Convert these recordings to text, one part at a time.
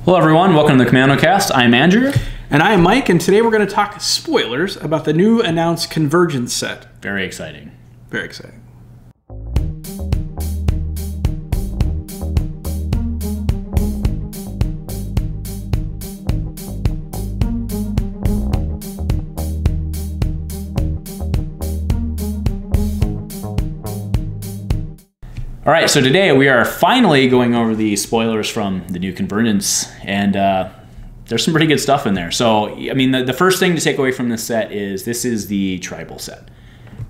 Hello everyone, welcome to the Commando Cast. I'm Andrew. And I am Mike, and today we're going to talk spoilers about the new announced Convergence set. Very exciting. Very exciting. All right, so today we are finally going over the spoilers from the new Convergence, and there's some pretty good stuff in there. So, I mean, the first thing to take away from this set is this is the tribal set,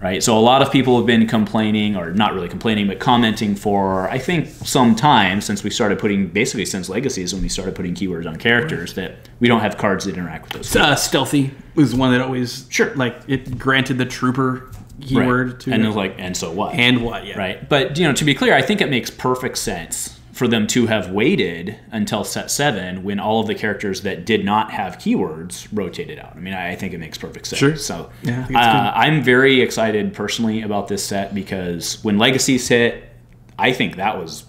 right? So a lot of people have been complaining, or not really complaining, but commenting for, I think, some time since we started putting, basically since Legacies, when we started putting keywords on characters, that we don't have cards that interact with those. Stealthy was one that always, like, it granted the trooper keyword to and it was like, and so what? And what, yeah. Right. But, you know, to be clear, I think it makes perfect sense for them to have waited until set 7 when all of the characters that did not have keywords rotated out. I mean, I think it makes perfect sense. Sure. So yeah, I'm very excited personally about this set because when Legacies hit, I think that was,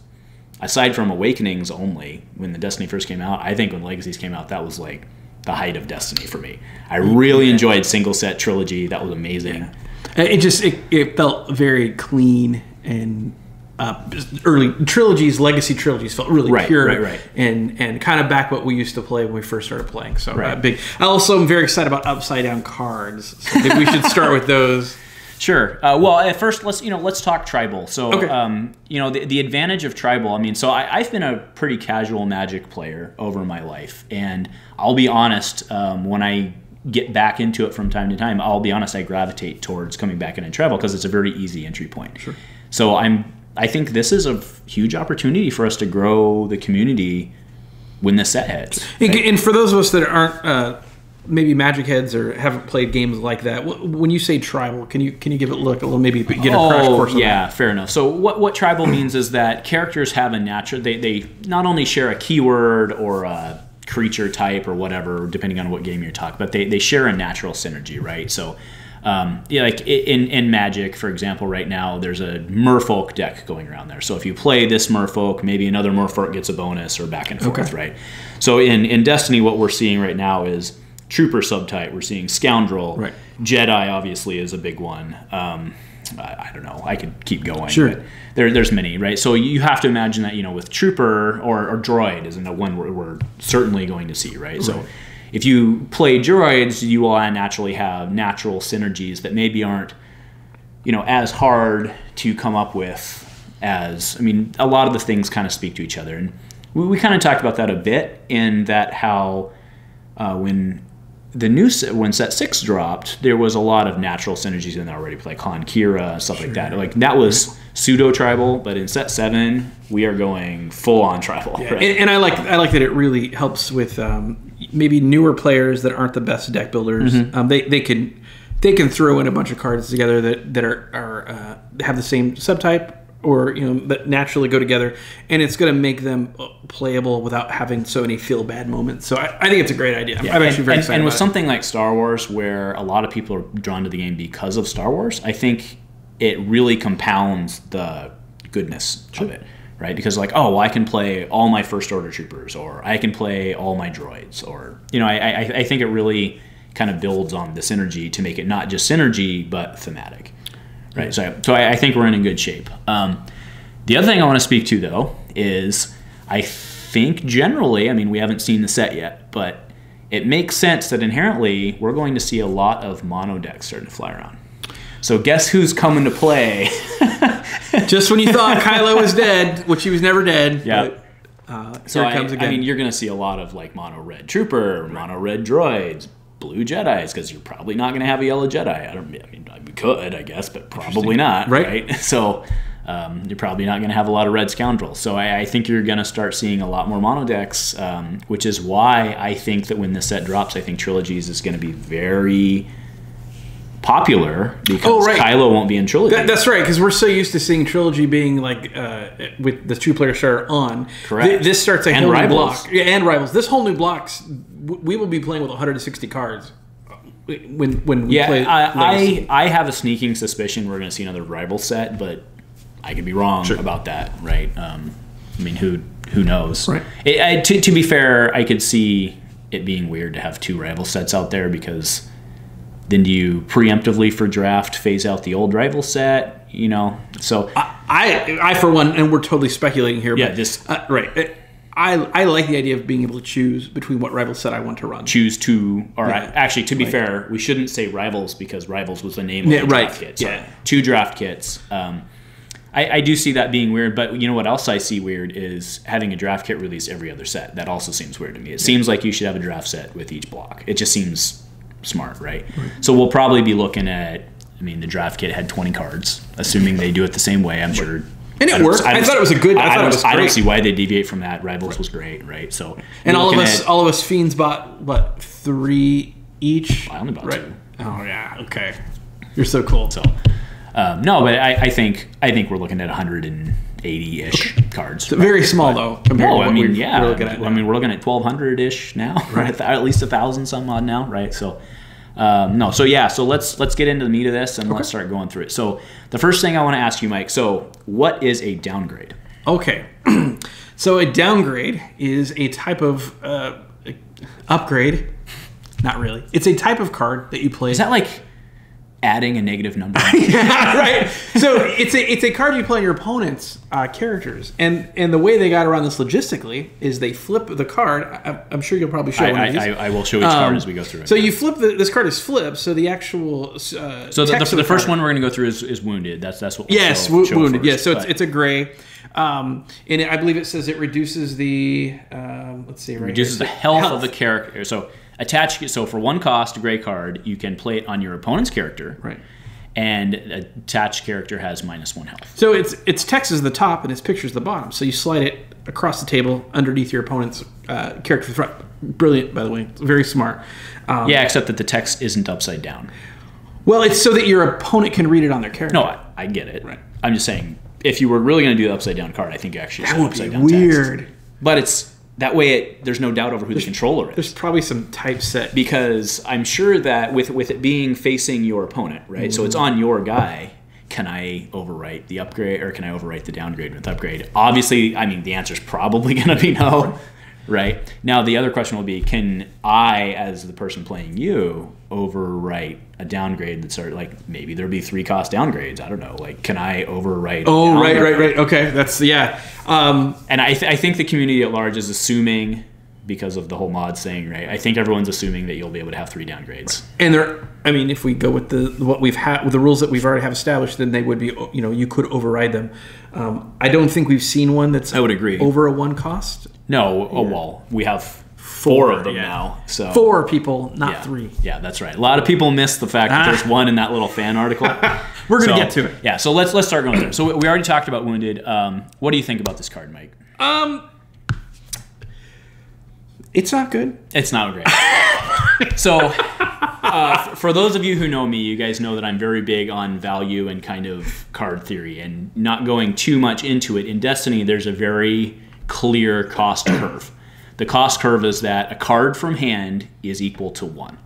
aside from Awakenings only, when the Destiny first came out, I think when Legacies came out, that was like the height of Destiny for me. I really enjoyed single set trilogy. That was amazing. Yeah. It felt very clean, and early trilogies, legacy trilogies felt really pure, and kind of back what we used to play when we first started playing. So big. I also am very excited about upside down cards. So I think we should start with those. Sure. Well, at first, let's talk tribal. So, you know, the advantage of tribal. I mean, so I've been a pretty casual Magic player over my life, and I'll be honest. When I get back into it from time to time, I'll be honest, I gravitate towards coming back into tribal because it's a very easy entry point. Sure. So I think this is a huge opportunity for us to grow the community when this set hits. Right? And for those of us that aren't maybe Magic heads or haven't played games like that, when you say tribal, can you give it a little maybe get a crash course on that? Fair enough. So what tribal means is that characters have a natural, they not only share a keyword or a creature type or whatever, depending on what game you're talking, but they share a natural synergy, right? So yeah, like in Magic, for example, right now there's a Merfolk deck going around there. So if you play this Merfolk, maybe another Merfolk gets a bonus, or back and forth, right? So in Destiny, what we're seeing right now is Trooper subtype. We're seeing Scoundrel. Right. Jedi obviously is a big one. I don't know. I could keep going. Sure. But there's many, right? So you have to imagine that, you know, with Trooper or Droid isn't the one we're certainly going to see, right? So if you play droids, you will naturally have natural synergies that maybe aren't, you know, as hard to come up with as, I mean, a lot of the things kind of speak to each other. And we kind of talked about that a bit in that how when set 6 dropped, there was a lot of natural synergies in there already, like Han Kira, stuff like that. Like that was pseudo tribal, but in set 7 we are going full on tribal. Yeah. And I like that it really helps with maybe newer players that aren't the best deck builders. They can throw in a bunch of cards together that are have the same subtype, or, you know, that naturally go together, and it's going to make them playable without having so many feel bad moments. So I think it's a great idea. I'm actually very excited. And with something like Star Wars, where a lot of people are drawn to the game because of Star Wars, I think it really compounds the goodness of it, right? Because like, oh, well, I can play all my First Order troopers, or I can play all my droids, or, you know, I think it really kind of builds on the synergy to make it not just synergy but thematic. Right, so I think we're in good shape. The other thing I want to speak to, though, is I think generally, I mean, we haven't seen the set yet, but it makes sense that inherently we're going to see a lot of mono decks starting to fly around. So guess who's coming to play? Just when you thought Kylo was dead, which he was never dead. Yeah. So here it comes again. I mean, you're going to see a lot of like mono red trooper, mono red droids, blue Jedis, because you're probably not going to have a yellow Jedi. I mean, we could, I guess, but probably not, right? So you're probably not going to have a lot of red scoundrels. So I think you're going to start seeing a lot more mono decks, which is why I think that when this set drops, I think Trilogies is going to be very popular, because Kylo won't be in Trilogy. That's right, because we're so used to seeing Trilogy being like with the 2-player starter on. Correct. This starts a whole new block. Yeah, and Rivals. This whole new blocks, we will be playing with 160 cards when we play. I have a sneaking suspicion we're going to see another Rival set, but I could be wrong about that, right? I mean, who who knows? Right. To be fair, I could see it being weird to have 2 rival sets out there, because then do you preemptively for draft phase out the old rival set? You know, so I for one, and we're totally speculating here. Yeah, but, just right. I like the idea of being able to choose between what rival set I want to run. Choose 2, or Yeah. actually, to be fair, we shouldn't say rivals, because rivals was the name of the draft kit. So 2 draft kits. I do see that being weird, but you know what else I see weird is having a draft kit release every other set. That also seems weird to me. It seems like you should have a draft set with each block. It just seems smart, right? So we'll probably be looking at, I mean, the draft kit had 20 cards, assuming they do it the same way, I'm sure. And it worked. I thought it was a good. I thought it was great. I don't see why they deviate from that. Rivals was great, right? So, and all of us fiends bought what, 3 each? I only bought 2. Oh yeah, okay. You're so cool. So, no, but I think we're looking at 180-ish cards. So very small though. Compared to what we're looking at now. I mean, we're looking at 1,200-ish now, right? At least 1,000 some odd now, right? So. No, so yeah, so let's get into the meat of this, and let's start going through it. So the first thing I want to ask you, Mike, so what is a downgrade? Okay, so a downgrade is a type of upgrade. Not really. It's a type of card that you play. Is that like adding a negative number? Yeah, right. So it's a card you play on your opponent's characters, and the way they got around this logistically is they flip the card. I'm sure you'll probably show one of these. I will show each card as we go through it. So you flip this card is flipped. So the actual so the first one we're going to go through is wounded. That's what we'll show wounded. First, yes, so it's a gray. And I believe it says it reduces the let's see, right reduces here. the health of the character. So for 1 cost, a gray card, you can play it on your opponent's character. Right. And attached character has -1 health. So its text is the top and its picture is the bottom. So you slide it across the table underneath your opponent's character to the front. Brilliant, by the way. It's very smart. Yeah, except that the text isn't upside down. Well, it's so that your opponent can read it on their character. No, I get it. Right. I'm just saying, if you were really going to do the upside down card, I think you actually should upside down weird. text. But it's that way. There's no doubt over who the controller is. There's probably some typeset. Because I'm sure that with it being facing your opponent, right? So it's on your guy. Can I overwrite the upgrade, or can I overwrite the downgrade with upgrade? Obviously, I mean, the answer is probably going to be no, right? Now, the other question will be, can I, as the person playing you, overwrite a downgrade that's like, maybe there'll be 3 cost downgrades. I don't know. Like, can I overwrite? Oh, right. Okay, that's, yeah. And I think the community at large is assuming, because of the whole mods thing, right? I think everyone's assuming that you'll be able to have 3 downgrades. And I mean, if we go with what we've had with the rules that we've already have established, then they would be, you could override them. I don't think we've seen one that's I would agree over a 1 cost. No, well, we have 4 of them now. So 4 people, not 3. Yeah, that's right. A lot of people miss the fact that there's 1 in that little fan article. We're going to get to it. Yeah, so let's start going there. So we already talked about Wounded. What do you think about this card, Mike? It's not good. It's not great. So for those of you who know me, you guys know that I'm very big on value and kind of card theory, and not going too much into it. In Destiny, there's a very clear cost curve. The cost curve is that a card from hand is equal to 1,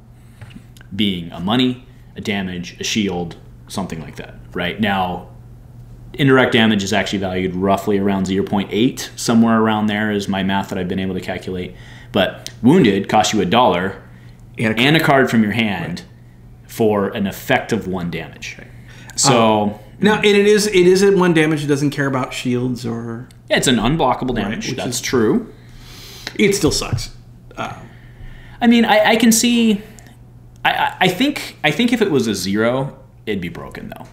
being a money, a damage, a shield, something like that. Right now, indirect damage is actually valued roughly around 0.8, somewhere around there is my math that I've been able to calculate. But wounded costs you $1 and a card from your hand for an effective 1 damage. So now, and it is at 1 damage. It doesn't care about shields or. Yeah, it's an unblockable damage. That's true. It still sucks. I mean, I can see. I think if it was a 0, it'd be broken though,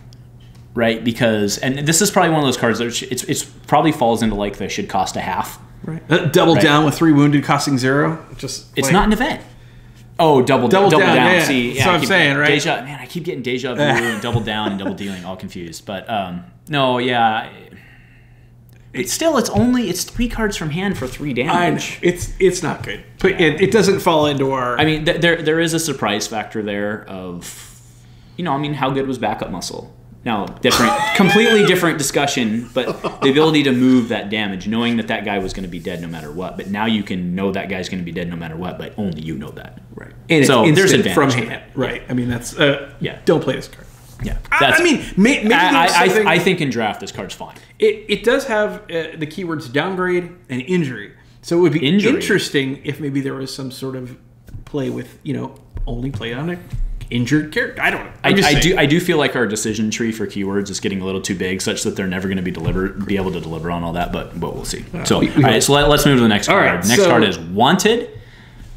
right? Because, and this is probably one of those cards that it's probably falls into like the should cost a half. Right. Double down with 3 wounded costing 0. It's not an event. Oh, double down. Yeah. See, that's what I'm saying, right? I keep getting deja vu and double down and double dealing, all confused. But no, yeah. It's 3 cards from hand for 3 damage. It's not good. But it doesn't fall into our. I mean, there is a surprise factor there of, how good was backup muscle? Now, completely different discussion, but the ability to move that damage, knowing that guy was going to be dead no matter what. But now you can know that guy's going to be dead no matter what, but only you know that. Right. And so it's there's advantage from hand. Right. I mean, that's don't play this card. Yeah, I mean, maybe I think in draft this card's fine. It does have the keywords downgrade and injury, so it would be interesting if maybe there was some sort of play with only play on a injured character. I don't know. I do feel like our decision tree for keywords is getting a little too big, such that they're never going to be able to deliver on all that. But we'll see. So let's move to the next card. Right, next card is Wanted.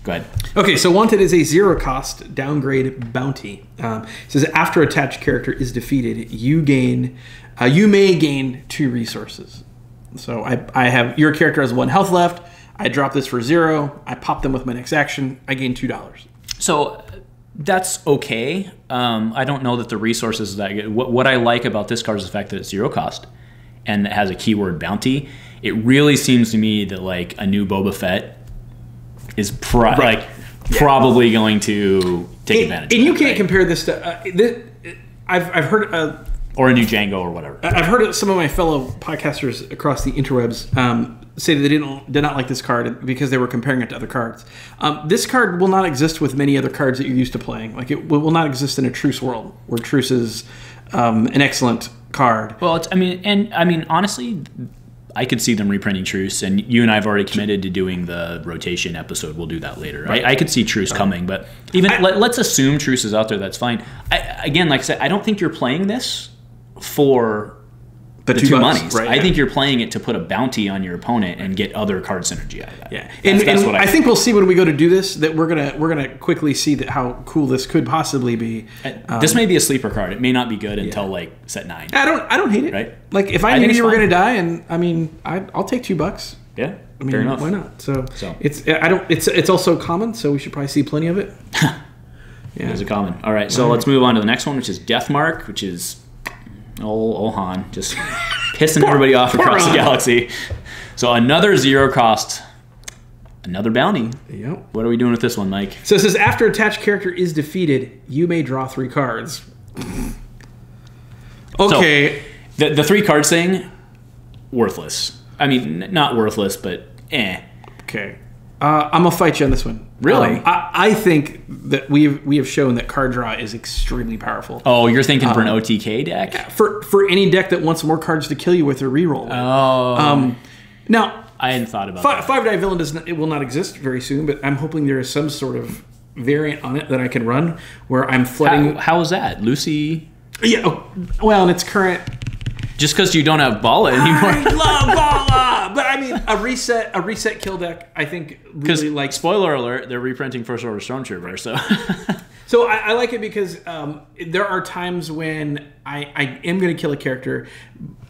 Go ahead. Okay, so Wanted is a 0-cost downgrade bounty. It says after attached character is defeated, you may gain 2 resources. So I have your character has 1 health left. I drop this for 0. I pop them with my next action. I gain $2. So that's okay. I don't know that the resources that good. What I like about this card is the fact that it's 0 cost and it has a keyword bounty. It really seems to me that like a new Boba Fett is probably going to take advantage. And of you that, can't compare this to. I've heard. Or a new Django or whatever. I've heard some of my fellow podcasters across the interwebs say that they did not like this card because they were comparing it to other cards. This card will not exist with many other cards that you're used to playing. Like it will not exist in a Truce world where Truce is an excellent card. Well, honestly, I could see them reprinting Truce, and you and I have already committed to doing the rotation episode. We'll do that later. Right. I could see Truce coming, but let's assume Truce is out there. That's fine. Again, like I said, I don't think you're playing this for the 2 monies. Right, I think you're playing it to put a bounty on your opponent and get other card synergy out of that. Yeah, that's what I think we'll see when we go to do this that we're gonna quickly see how cool this could possibly be. This may be a sleeper card. It may not be good until like set 9. I don't hate it. Right? Like if I knew you were gonna die, and I'll take $2. Yeah, fair enough. Why not? So it's also common, so we should probably see plenty of it. Yeah, it's a common. All right, so let's move on to the next one, which is Deathmark, which is old Han just pissing everybody off across the galaxy. So another 0 cost, another bounty. Yep. What are we doing with this one, Mike? So it says after attached character is defeated, you may draw 3 cards. Okay. So, the 3 cards thing, worthless. I mean, not worthless, but eh. Okay. I'm gonna fight you on this one. Really? I think that we have shown that card draw is extremely powerful. Oh, you're thinking for an OTK deck? For any deck that wants more cards to kill you with or reroll with. Oh. Now I hadn't thought about that. 5-die villain will not exist very soon, but I'm hoping there is some sort of variant on it that I can run where I'm flooding. How is that, Lucy? Yeah. Well, in its current. Just because you don't have Bala anymore. I love Bala! But I mean, a reset kill deck, I think, really like... Spoiler alert, they're reprinting First Order Stormtrooper, so... So I like it because there are times when I am going to kill a character,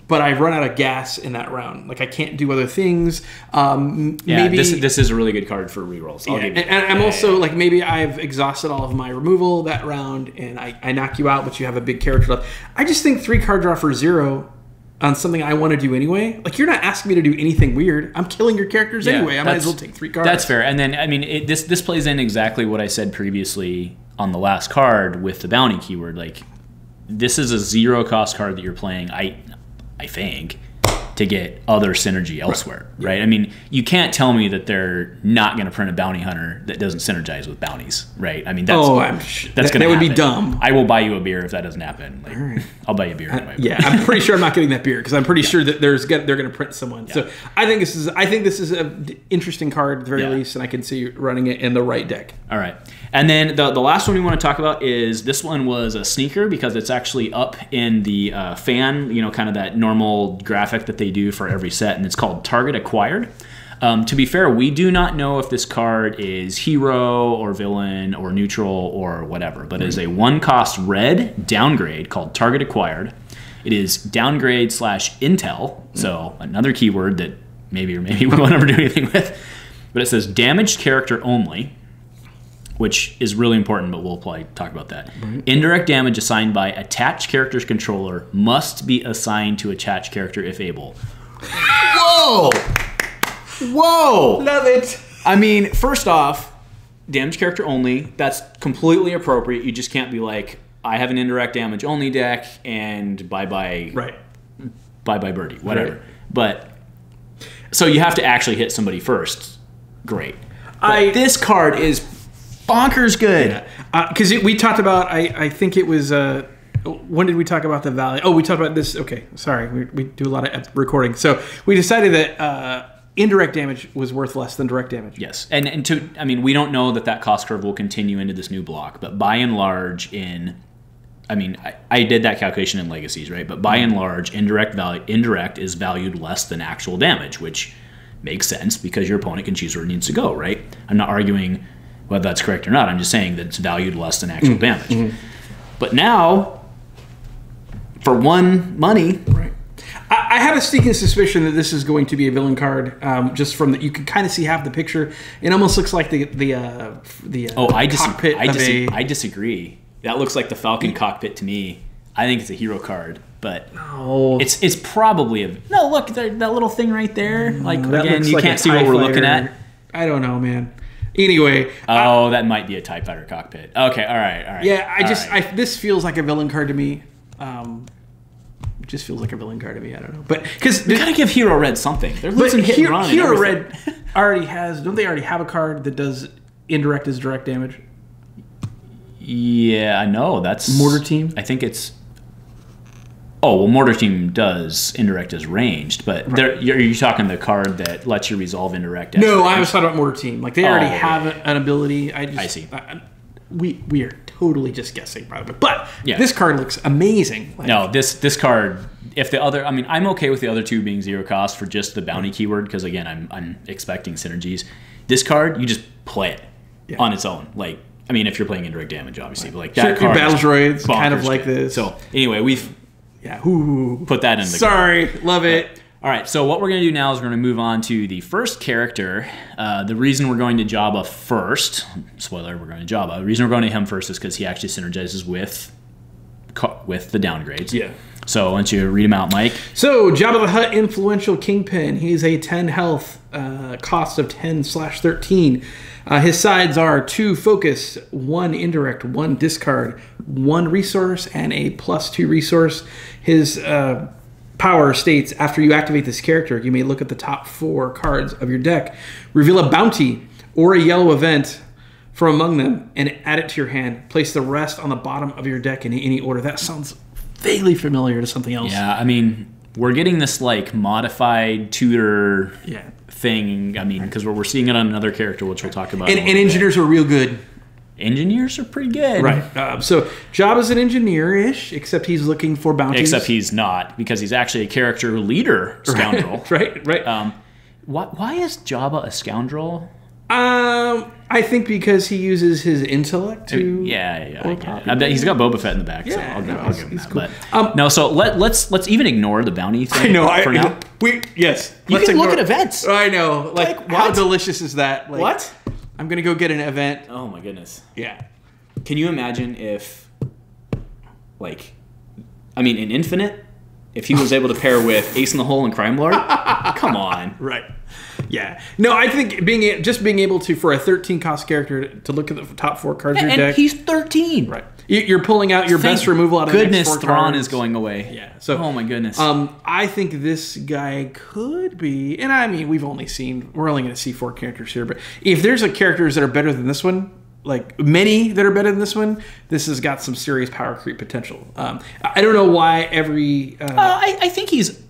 but I run out of gas in that round. Like, I can't do other things. Maybe this is a really good card for rerolls. I'm also, like, maybe I've exhausted all of my removal that round, and I knock you out, but you have a big character left. I just think 3 card draw for 0... on something I want to do anyway. Like, you're not asking me to do anything weird. I'm killing your characters anyway. I might as well take 3 cards. That's fair. And then, I mean, this plays in exactly what I said previously on the last card with the bounty keyword. Like, this is a 0 cost card that you're playing, I think, to get other synergy elsewhere, right? Yeah. I mean, you can't tell me that they're not going to print a bounty hunter that doesn't synergize with bounties, right? I mean, that's going to happen. That would be dumb. I will buy you a beer if that doesn't happen. Like, right. I'll buy you a beer anyway. Yeah, I'm pretty sure I'm not getting that beer because I'm pretty sure that they're going to print someone. Yeah. So I think this is an interesting card at the very least, and I can see running it in the right deck. All right. And then the last one we want to talk about is this one was a sneaker because it's actually up in the fan, kind of that normal graphic that they do for every set, and it's called Target Acquired. To be fair, we do not know if this card is hero or villain or neutral or whatever, but it is a 1-cost red downgrade called Target Acquired. It is downgrade / intel, so another keyword that maybe we won't ever do anything with. But it says damaged character only, which is really important, but we'll probably talk about that. Right. Indirect damage assigned by attached character's controller must be assigned to attached character if able. Whoa! Whoa! Love it. I mean, first off, damage character only, that's completely appropriate. You just can't be like, I have an indirect damage only deck, and bye-bye. Right. Bye-bye birdie, whatever. Right. But, so you have to actually hit somebody first. Great. But this card is bonkers good. Because we talked about, I think it was when did we talk about the value? Oh, we talked about this. Okay, sorry, we do a lot of recording. So we decided that indirect damage was worth less than direct damage. Yes, I mean, we don't know that cost curve will continue into this new block, but by and large, I did that calculation in Legacies, right? But by and large, indirect is valued less than actual damage, which makes sense because your opponent can choose where it needs to go, right? I'm not arguing whether that's correct or not. I'm just saying that it's valued less than actual damage. Mm-hmm. But now, for 1 money, right? I have a sneaking suspicion that this is going to be a villain card. Just from that, you can kind of see half the picture. It almost looks like the cockpit. I disagree. That looks like the Falcon cockpit to me. I think it's a hero card, but no, it's probably a no. Look, that little thing right there. Like again, you can't see what we're looking at. I don't know, man. Anyway, that might be a TIE Fighter cockpit. Okay, all right. Yeah, this feels like a villain card to me. It just feels like a villain card to me. I don't know, but because we gotta give Hero Red something. They're losing hit and run. Hero Red already has. Don't they already have a card that does indirect as direct damage? Yeah, I know. That's Mortar Team. I think it's. Oh well, Mortar Team does indirect as ranged, but right. You're talking the card that lets you resolve indirect. As no, ranged. I was talking about Mortar Team. Like they already have an ability. I see. We are totally just guessing, probably. But this card looks amazing. Like, no, this card. If the other, I'm okay with the other two being 0 cost for just the bounty keyword because again, I'm expecting synergies. This card, you just play it on its own. Like, if you're playing indirect damage, obviously, but like that card, battle droids kind of like this. So anyway, we've put that in the. Sorry, love it. All right, so what we're going to do now is we're going to move on to the first character. The reason we're going to Jabba first, spoiler, we're going to Jabba. The reason we're going to him first is because he actually synergizes with the downgrades. Yeah. So why don't you read him out, Mike? So Jabba the Hutt, influential kingpin. He's a 10 health, cost of 10/13. His sides are 2 focus, 1 indirect, 1 discard, 1 resource, and a +2 resource. His power states, after you activate this character, you may look at the top 4 cards of your deck, reveal a bounty or a yellow event from among them, and add it to your hand. Place the rest on the bottom of your deck in any order. That sounds vaguely familiar to something else. Yeah, we're getting this like modified tutor thing. Because we're seeing it on another character, which we'll talk about. And engineers are real good. Engineers are pretty good. Right. So Jabba's an engineer-ish, except he's looking for bounties. Except he's not, because he's actually a character leader scoundrel. Right. Why is Jabba a scoundrel? I think because he uses his intellect to. Yeah. I get it. I bet he's got Boba Fett in the back, so I'll give him that. Cool. But, no, so let's even ignore the bounty thing. I know. For now. You can look at events. I know. Like how delicious is that? Like, what? I'm gonna go get an event. Oh my goodness. Yeah. Can you imagine if, in Infinite, if he was able to pair with Ace in the Hole and Crime Lord? Come on. Right. Yeah. No, I think being able to, for a 13 cost character, to look at the top 4 cards of your deck. And he's 13. Right. You're pulling out your best removal out of the next 4 cards. Thrawn is going away. Yeah. So. Oh my goodness. I think this guy could be, and we're only going to see 4 characters here, but if there's characters that are better than this one, like many that are better than this one, this has got some serious power creep potential. I don't know why every. I think he's.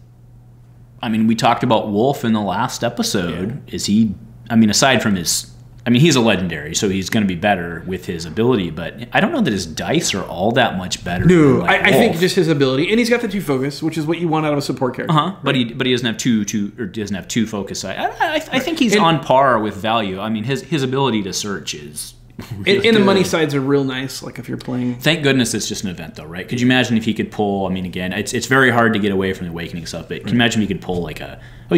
We talked about Wolf in the last episode. Yeah. Is he? Aside from his. He's a legendary, so he's going to be better with his ability, but I don't know that his dice are all that much better. No, I think just his ability, and he's got the 2 focus, which is what you want out of a support character. Right? But he doesn't have doesn't have 2 focus. I think he's on par with value. His ability to search is. Really and the money sides are real nice, like if you're playing. Thank goodness it's just an event, though, right? Could you imagine if he could pull? Again, it's very hard to get away from the Awakening stuff, but can you imagine if he could pull he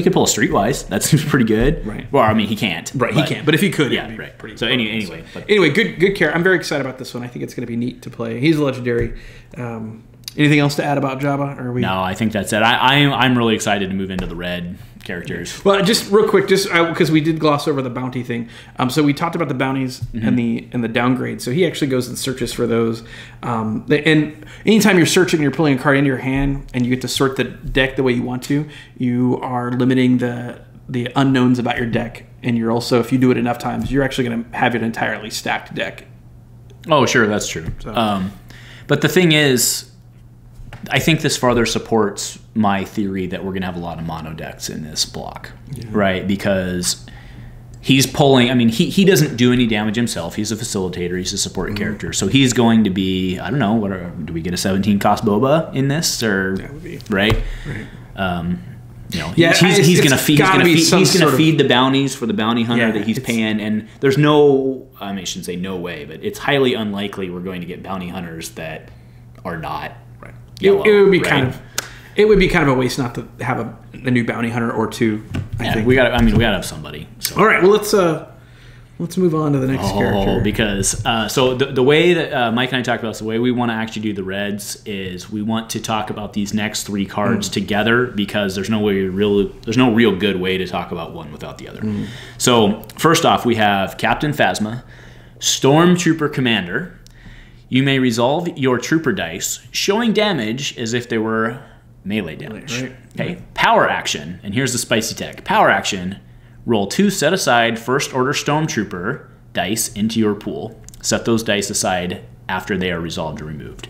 could pull a Streetwise? That seems pretty good, right? Well, he can't, right? He can't, but if he could, right. Pretty so anyway, good care. I'm very excited about this one. I think it's going to be neat to play. He's a legendary. Anything else to add about Jabba? Or are we? No, I think that's it. I'm really excited to move into the red characters. Well, just real quick, because we did gloss over the bounty thing. So we talked about the bounties and the downgrade. So he actually goes and searches for those. And anytime you're searching, you're pulling a card into your hand, and you get to sort the deck the way you want to. You are limiting the unknowns about your deck, and you're also, if you do it enough times, you're actually going to have an entirely stacked deck. Oh, sure, that's true. So. But the thing is, I think this further supports my theory that we're going to have a lot of mono decks in this block, right? Because he's pulling, I mean, he doesn't do any damage himself. He's a facilitator. He's a supporting character. So he's going to be, I don't know, do we get a 17 cost boba in this? Or, that would be. Right? You know, he's going to feed the bounties for the bounty hunter that he's paying. And there's no, I mean, I shouldn't say no way, but it's highly unlikely we're going to get bounty hunters that are not yellow. It would be kind of a waste not to have a new bounty hunter or two. I think we got to have somebody. So. All right, well let's move on to the next character. Because so the way that Mike and I talked about this, the way we want to actually do the Reds is we want to talk about these next 3 cards together, because there's no real good way to talk about one without the other. So first off, we have Captain Phasma, Stormtrooper Commander. You may resolve your trooper dice, showing damage as if they were melee damage. Okay. Power action, and here's the spicy tech. Power action: roll 2 set aside first order Stormtrooper dice into your pool. Set those dice aside after they are resolved or removed.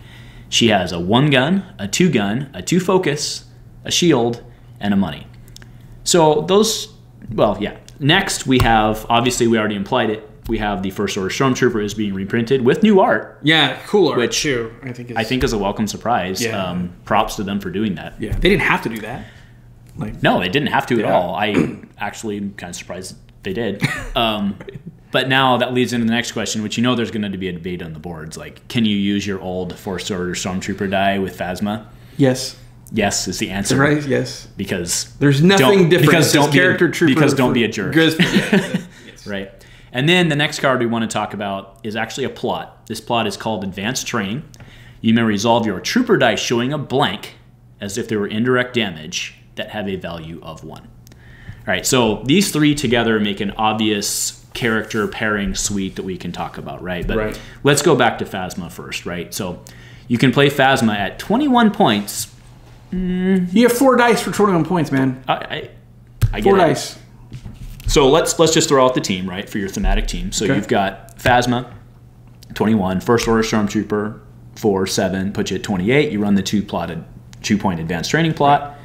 She has a 1 gun, a 2 gun, a 2 focus, a shield, and a money. So those, well, yeah. Next we have, obviously we already implied it, we have the First Order Stormtrooper is being reprinted with new art. Yeah, cool art, which too. I think is a welcome surprise. Yeah. Props to them for doing that. Yeah, they didn't have to do that. No, they didn't have to at all. I actually am kind of surprised they did. But now that leads into the next question, which there's going to be a debate on the boards. Like, can you use your old First Order Stormtrooper die with Phasma? Yes. Yes is the answer. Right, yes. Because there's nothing different. Because don't be a jerk. Right. And then the next card we want to talk about is actually a plot. This plot is called Advanced Training. You may resolve your trooper dice showing a blank as if they were indirect damage that have a value of 1. All right, so these 3 together make an obvious character pairing suite that we can talk about, right? But let's go back to Phasma first, right? So you can play Phasma at 21 points. You have 4 dice for 21 points, man. I get 4 it. dice. So let's just throw out the team, right, for your thematic team. So you've got Phasma, 21, First Order Stormtrooper, 4, 7, put you at 28. You run the 2-point advanced training plot.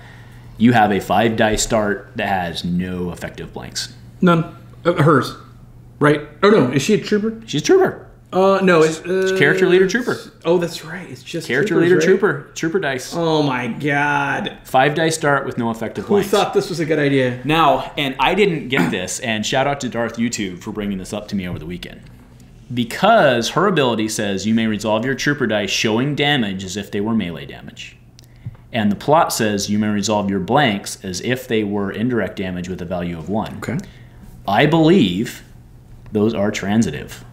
You have a 5 dice start that has no effective blanks. None. Hers, right? Oh no, is she a trooper? She's a trooper. No, it's character leader trooper. Oh, that's right. It's just character leader trooper dice. Oh my god. 5 dice start with no effective blanks. Who thought this was a good idea? Now, and I didn't get this, and shout out to Darth YouTube for bringing this up to me over the weekend. Because her ability says you may resolve your trooper dice showing damage as if they were melee damage. And the plot says you may resolve your blanks as if they were indirect damage with a value of 1. Okay. I believe those are transitive.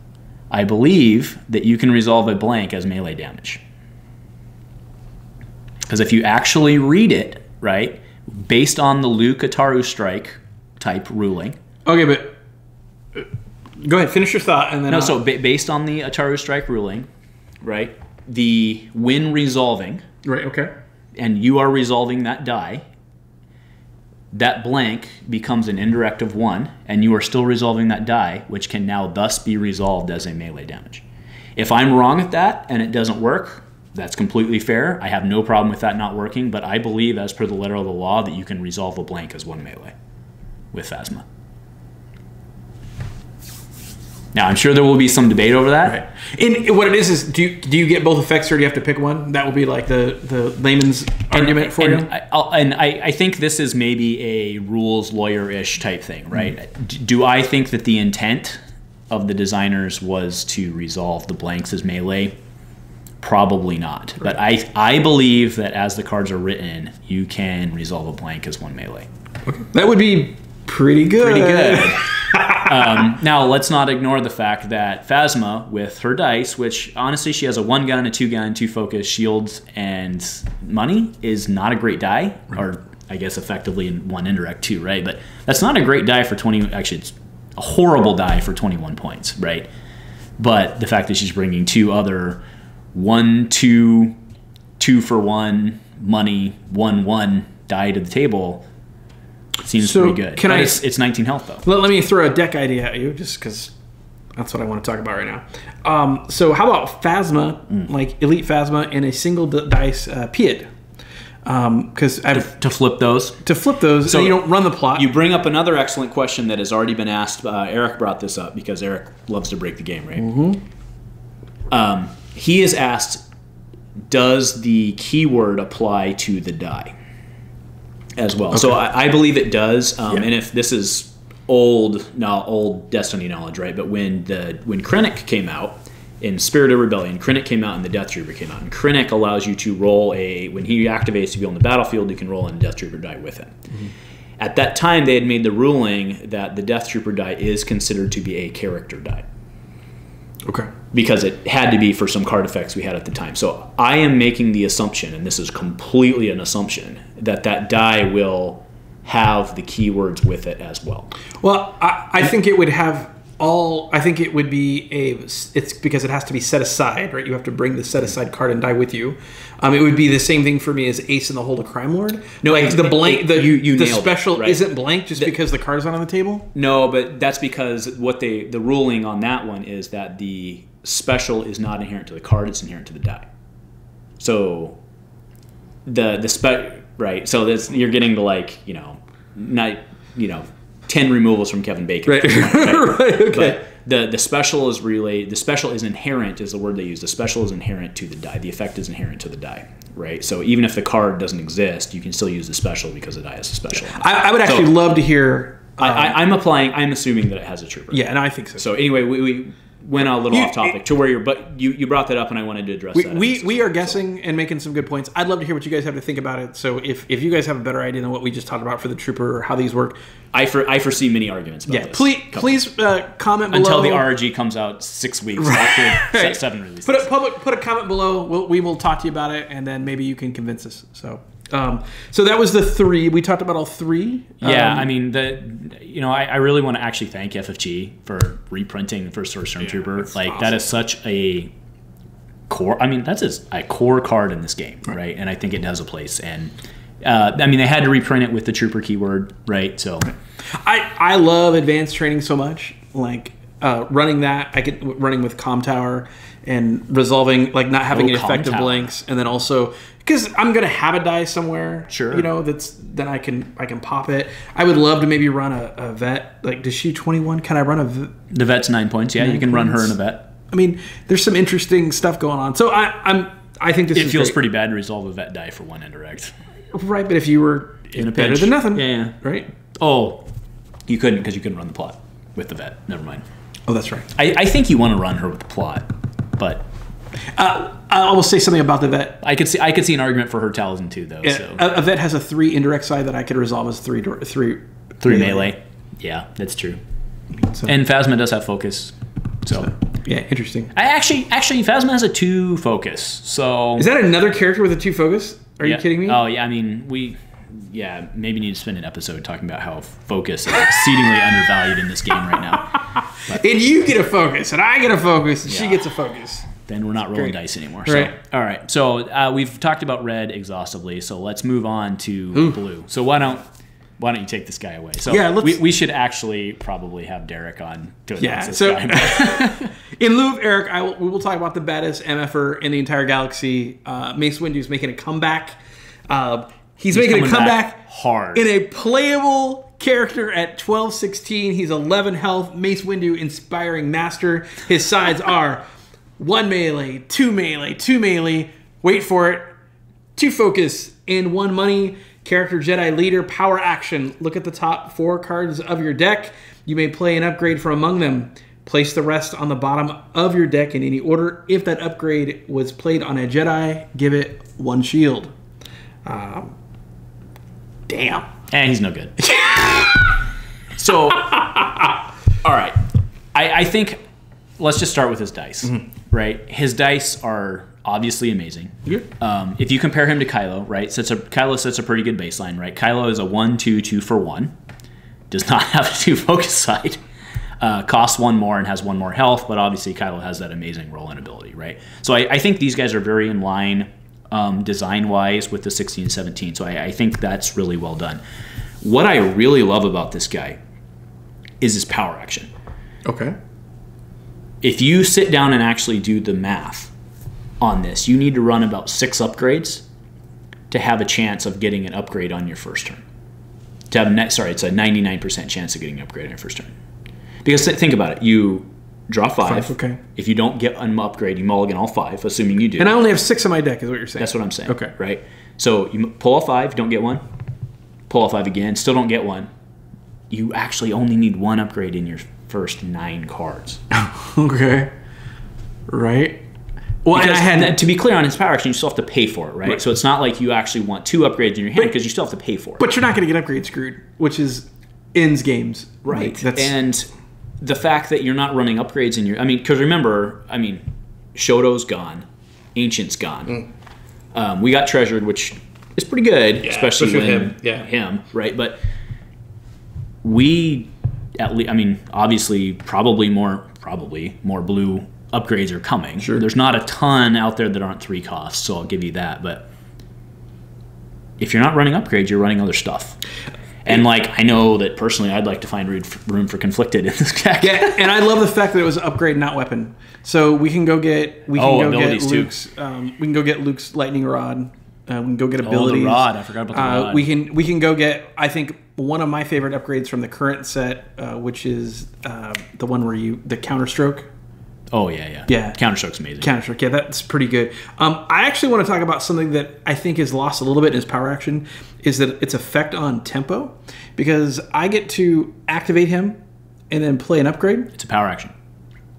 I believe that you can resolve a blank as melee damage. Because if you actually read it, right, based on the Luke Ataru strike type ruling. Okay, but go ahead, finish your thought, and then. So based on the Ataru strike ruling, right, the when resolving. Right. Okay. And you are resolving that die. That blank becomes an indirect of 1, and you are still resolving that die, which can now thus be resolved as a melee damage. If I'm wrong at that and it doesn't work, that's completely fair. I have no problem with that not working, but I believe, as per the letter of the law, that you can resolve a blank as 1 melee with Phasma. Now, I'm sure there will be some debate over that. Right. And what it is do you get both effects, or do you have to pick one? That will be like the layman's argument for you. I think this is maybe a rules lawyer-ish type thing, right? Do I think that the intent of the designers was to resolve the blanks as melee? Probably not. Right. But I believe that as the cards are written, you can resolve a blank as 1 melee. Okay. That would be pretty good. Pretty good. Now, let's not ignore the fact that Phasma, with her dice, which honestly she has a 1 gun, a 2 gun, 2 focus, shields, and money, is not a great die, or I guess effectively 1 indirect too, right? But that's not a great die for 20. Actually, it's a horrible die for 21 points, right? But the fact that she's bringing 2 other 1, 2, 2 for 1, money, 1, 1 die to the table. Seems pretty good. It's 19 health, though. Let me throw a deck idea at you, just because That's what I want to talk about right now. So how about Phasma, like Elite Phasma, and a single dice Pied? Because to flip those, so you don't run the plot. You bring up another excellent question that has already been asked. Eric brought this up because Eric loves to break the game, right? Mm-hmm. He has asked, does the keyword apply to the die as well? Okay. So I believe it does. And if this is old Destiny knowledge, right? But when Krennic came out in Spirit of Rebellion, Krennic came out and the Death Trooper came out. And Krennic allows you to roll when he activates to be on the battlefield, you can roll in a Death Trooper die with him. Mm-hmm. At that time, they had made the ruling that the Death Trooper die is considered to be a character die. Okay. Because it had to be for some card effects we had at the time. So I am making the assumption, and this is completely an assumption, that die will have the keywords with it as well. Well, I think it would have I think it would be it's because it has to be set aside, right? You have to bring the set aside card and die with you. It would be the same thing for me as Ace in the Hold of Crime Lord. No, like the special right? Isn't blank just because the card is not on the table? No, but that's because the ruling on that one is that the special is not inherent to the card, it's inherent to the die. So right. So you're getting the 10 removals from Kevin Bacon. Right. Right. Okay. But the special is inherent is the word they use. The special is inherent to the die. The effect is inherent to the die. Right. So even if the card doesn't exist, you can still use the special because the die is a special. I would actually love to hear. I'm assuming that it has a trooper. Yeah, and I think so. So anyway, we went a little off topic to where you brought that up, and I wanted to address that. We are guessing and making some good points. I'd love to hear what you guys have to think about it. So if you guys have a better idea than what we just talked about for the trooper or how these work, I foresee many arguments about this. Please comment below. Until the RG comes out 6 weeks after 7 releases. Put a comment below. We will talk to you about it, and then maybe you can convince us. So that was the 3. We talked about all 3. Yeah, I mean, I really want to actually thank FFG for reprinting the first Stormtrooper. Awesome. That is such a core. I mean, that's a core card in this game, right? And I think it has a place. And they had to reprint it with the Trooper keyword, right? So, I love advanced training so much. Running that, I get running with Comm Tower and resolving not having an effective blanks, and then also. Because I'm gonna have a die somewhere, sure. Then I can pop it. I would love to maybe run a vet. Does she 21? Can I run The vet's 9 points. Yeah, you can run her in a vet. I mean, there's some interesting stuff going on. So I think this. It feels pretty bad to resolve a vet die for 1 indirect. Right, but if you were in a better pinch. than nothing, yeah, right? Oh, you couldn't because you couldn't run the plot with the vet. Never mind. Oh, that's right. I think you want to run her with the plot, but. I will say something about the vet. I could see an argument for her Talzin too, though. Yeah, so. A vet has a 3 indirect side that I could resolve as 3 melee. Yeah, that's true. So. And Phasma does have focus. So yeah, interesting. Actually, Phasma has a 2 focus. So is that another character with a 2 focus? Are you kidding me? Oh yeah, I mean maybe need to spend an episode talking about how focus is exceedingly undervalued in this game right now. But, and you get a focus, and I get a focus, and she gets a focus. Then we're not rolling dice anymore. So, right. All right. So we've talked about red exhaustively. So let's move on to blue. So why don't you take this guy away? So yeah, we should actually probably have Derek on to announce this guy. In lieu of Eric, we will talk about the baddest MFer in the entire galaxy. Mace Windu is making a comeback. He's making a comeback hard in a playable character at 12-16. He's 11 health. Mace Windu, inspiring master. His sides are 1 melee, 2 melee, 2 melee, wait for it, 2 focus, and 1 money. Character Jedi Leader, power action. Look at the top 4 cards of your deck. You may play an upgrade from among them. Place the rest on the bottom of your deck in any order. If that upgrade was played on a Jedi, give it 1 shield. Damn. And he's no good. So, all right. I think let's just start with his dice, right? His dice are obviously amazing. Yeah. If you compare him to Kylo, right? Kylo sets a pretty good baseline, right? Kylo is a 1/2 2-for-1. Does not have a 2 focus side. Costs 1 more and has 1 more health, but obviously Kylo has that amazing roll-in ability, right? So I think these guys are very in line design-wise with the 16 and 17. So I think that's really well done. What I really love about this guy is his power action. Okay. if you sit down and actually do the math on this, you need to run about 6 upgrades to have a chance of getting an upgrade on your first turn. To have it's a 99% chance of getting an upgrade on your first turn. Because think about it, you draw 5. Okay. If you don't get an upgrade, you mulligan all 5, assuming you do. And I only have 6 on my deck, is what you're saying. That's what I'm saying. Okay. Right? So you pull a 5, don't get one. Pull a 5 again, still don't get one. You actually only need 1 upgrade in your first 9 cards. Okay. Right. Well, Because and I had to be clear on his power action, you still have to pay for it, right? So it's not like you actually want 2 upgrades in your hand because you still have to pay for it. But you're not going to get upgrade screwed, which is ends games. Right. That's, and the fact that you're not running upgrades in your... I mean, because remember, Shoto's gone. Ancient's gone. We got Treasured, which is pretty good, especially when him, right? But we, obviously, probably more blue upgrades are coming. Sure. There's not a ton out there that aren't 3 costs, so I'll give you that. But if you're not running upgrades, you're running other stuff. And I know that personally, I'd like to find room for conflicted in this deck. Yeah, and I love the fact that it was upgrade, not weapon. So we can go get Luke's. We can go get Luke's lightning rod. We can go get abilities. Oh, the rod! I forgot about the rod. We can go get. I think one of my favorite upgrades from the current set, which is the one where the counterstroke. Oh yeah. Counterstroke's amazing. Counterstroke, yeah, that's pretty good. I actually want to talk about something that I think is lost a little bit in his power action, is that its effect on tempo, because I get to activate him and then play an upgrade. It's a power action.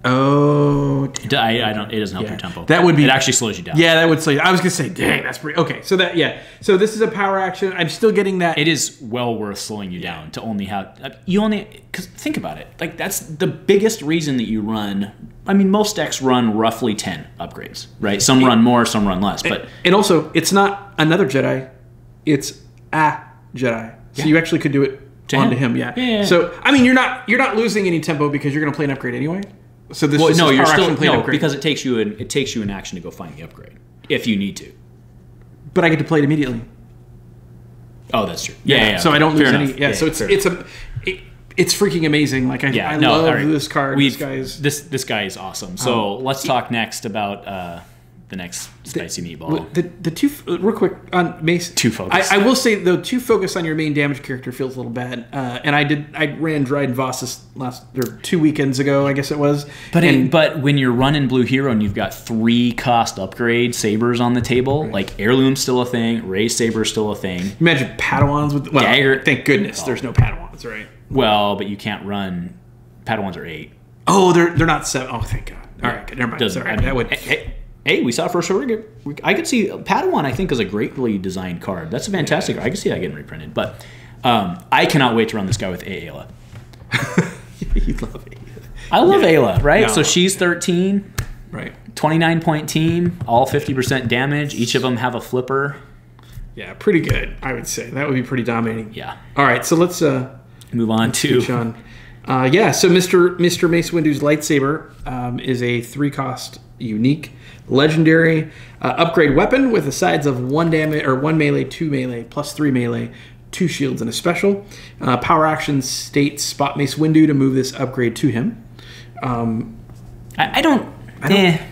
Oh, I don't. It doesn't help your tempo. That would be. It actually slows you down. Yeah, that would slow you. I was gonna say, dang, that's pretty. Okay, so so this is a power action. I'm still getting that. It is well worth slowing you down to only have because think about it. That's the biggest reason that you run. Most decks run roughly 10 upgrades, right? Some run more, some run less. But also, it's not another Jedi; it's a Jedi. So you actually could do it onto him. Yeah. So you're not losing any tempo because you're gonna play an upgrade anyway. So this is you're still upgrade. Because it takes you an action to go find the upgrade if you need to. But I get to play it immediately. Oh, that's true. Yeah. So I don't lose any. Enough. Yeah. So it's freaking amazing. I love this card. This guy is awesome. So let's talk next about the next spicy meatball. The two real quick on Mace. Two focus. I will say though, 2 focus on your main damage character feels a little bad. And I ran Dryden Voss 2 weekends ago, I guess it was. But when you're running Blue Hero and you've got 3 cost upgrade sabers on the table, Heirloom's still a thing, Ray's Saber's still a thing. Imagine Padawans with Dagger. Thank goodness there's no Padawans, right? Well, but you can't run. Padawans are 8. Oh, they're not 7. Oh, thank God. All right, never mind. Sorry, that would. Hey, we saw first order. I could see Padawan. I think is a greatly designed card. That's a fantastic. I could see that getting reprinted. But I cannot wait to run this guy with Ayla. You love Ayla. I love Ayla, right? No. So she's 13, right? 29-point team, all 50% damage. Each of them have a flipper. Yeah, pretty good. I would say that would be pretty dominating. Yeah. All right, so let's move on to Sean. So Mr. Mace Windu's lightsaber is a 3-cost unique legendary upgrade weapon with the sides of 1 damage or 1 melee, 2 melee, plus 3 melee, 2 shields, and a special. Power action states spot Mace Windu to move this upgrade to him. I don't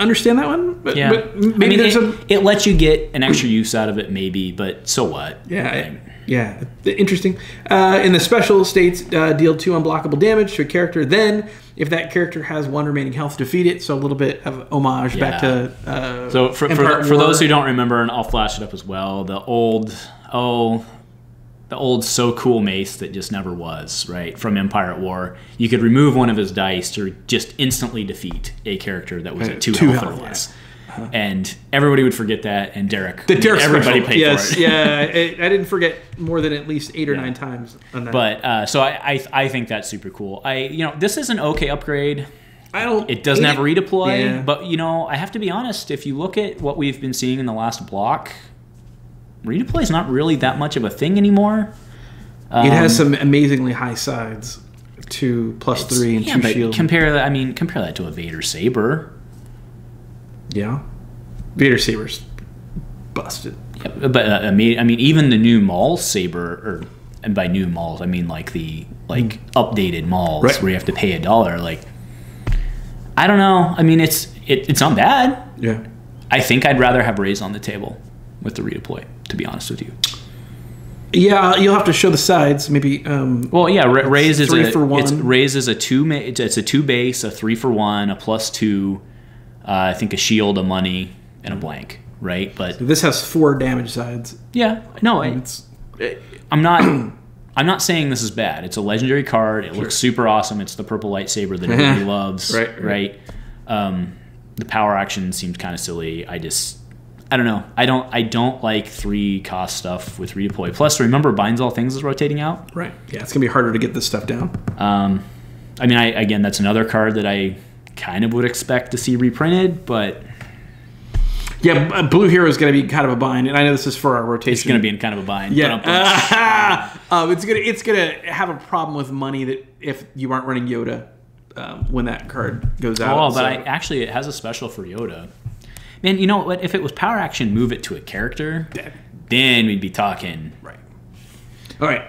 understand that one, but maybe it lets you get an extra use out of it, maybe, but so what? Yeah, interesting. In the special states, deal 2 unblockable damage to a character. Then, if that character has 1 remaining health, defeat it. So a little bit of homage back to. So for those who don't remember, and I'll flash it up as well, the old so cool Mace that just never was, right, from Empire at War. You could remove one of his dice to just instantly defeat a character that was at 2 health or less. And everybody would forget that, and everybody paid for it. Yeah, I didn't forget more than at least 8 or 9 times on that. But so I think that's super cool. This is an okay upgrade. It doesn't have redeploy, but I have to be honest. If you look at what we've been seeing in the last block, redeploy is not really that much of a thing anymore. It has some amazingly high sides, 2 plus 3 and 2 shield. Compare that to a Vader Saber. Yeah, Vader Saber's busted. Yeah, but even the new Maul Saber, and by new Mauls I mean the updated Mauls where you have to pay $1. I don't know. I mean, it's not bad. Yeah. I think I'd rather have Rey's on the table with the redeploy, to be honest with you. Yeah, you'll have to show the sides, maybe. Well, yeah, Rey's is 3 for 1. Rey's is a 2. It's a 2 base, a 3 for 1, a +2. I think a shield, a money, and a blank. Right, but so this has 4 damage sides. Yeah, no, I'm not saying this is bad. It's a legendary card. It looks super awesome. It's the purple lightsaber that everybody loves. Right. The power action seems kind of silly. I don't know. I don't like 3 cost stuff with redeploy. Plus, remember, Binds All Things is rotating out. Right. Yeah, it's gonna be harder to get this stuff down. I mean, again, that's another card that I kind of would expect to see reprinted, but yeah, Blue Hero is going to be kind of a bind, and I know this is for our rotation. It's going to be in kind of a bind. Yeah, it's gonna have a problem with money that if you aren't running Yoda when that card goes out. Oh, but actually, it has a special for Yoda. Man, you know what? If it was power action, move it to a character, then we'd be talking. Right. All right.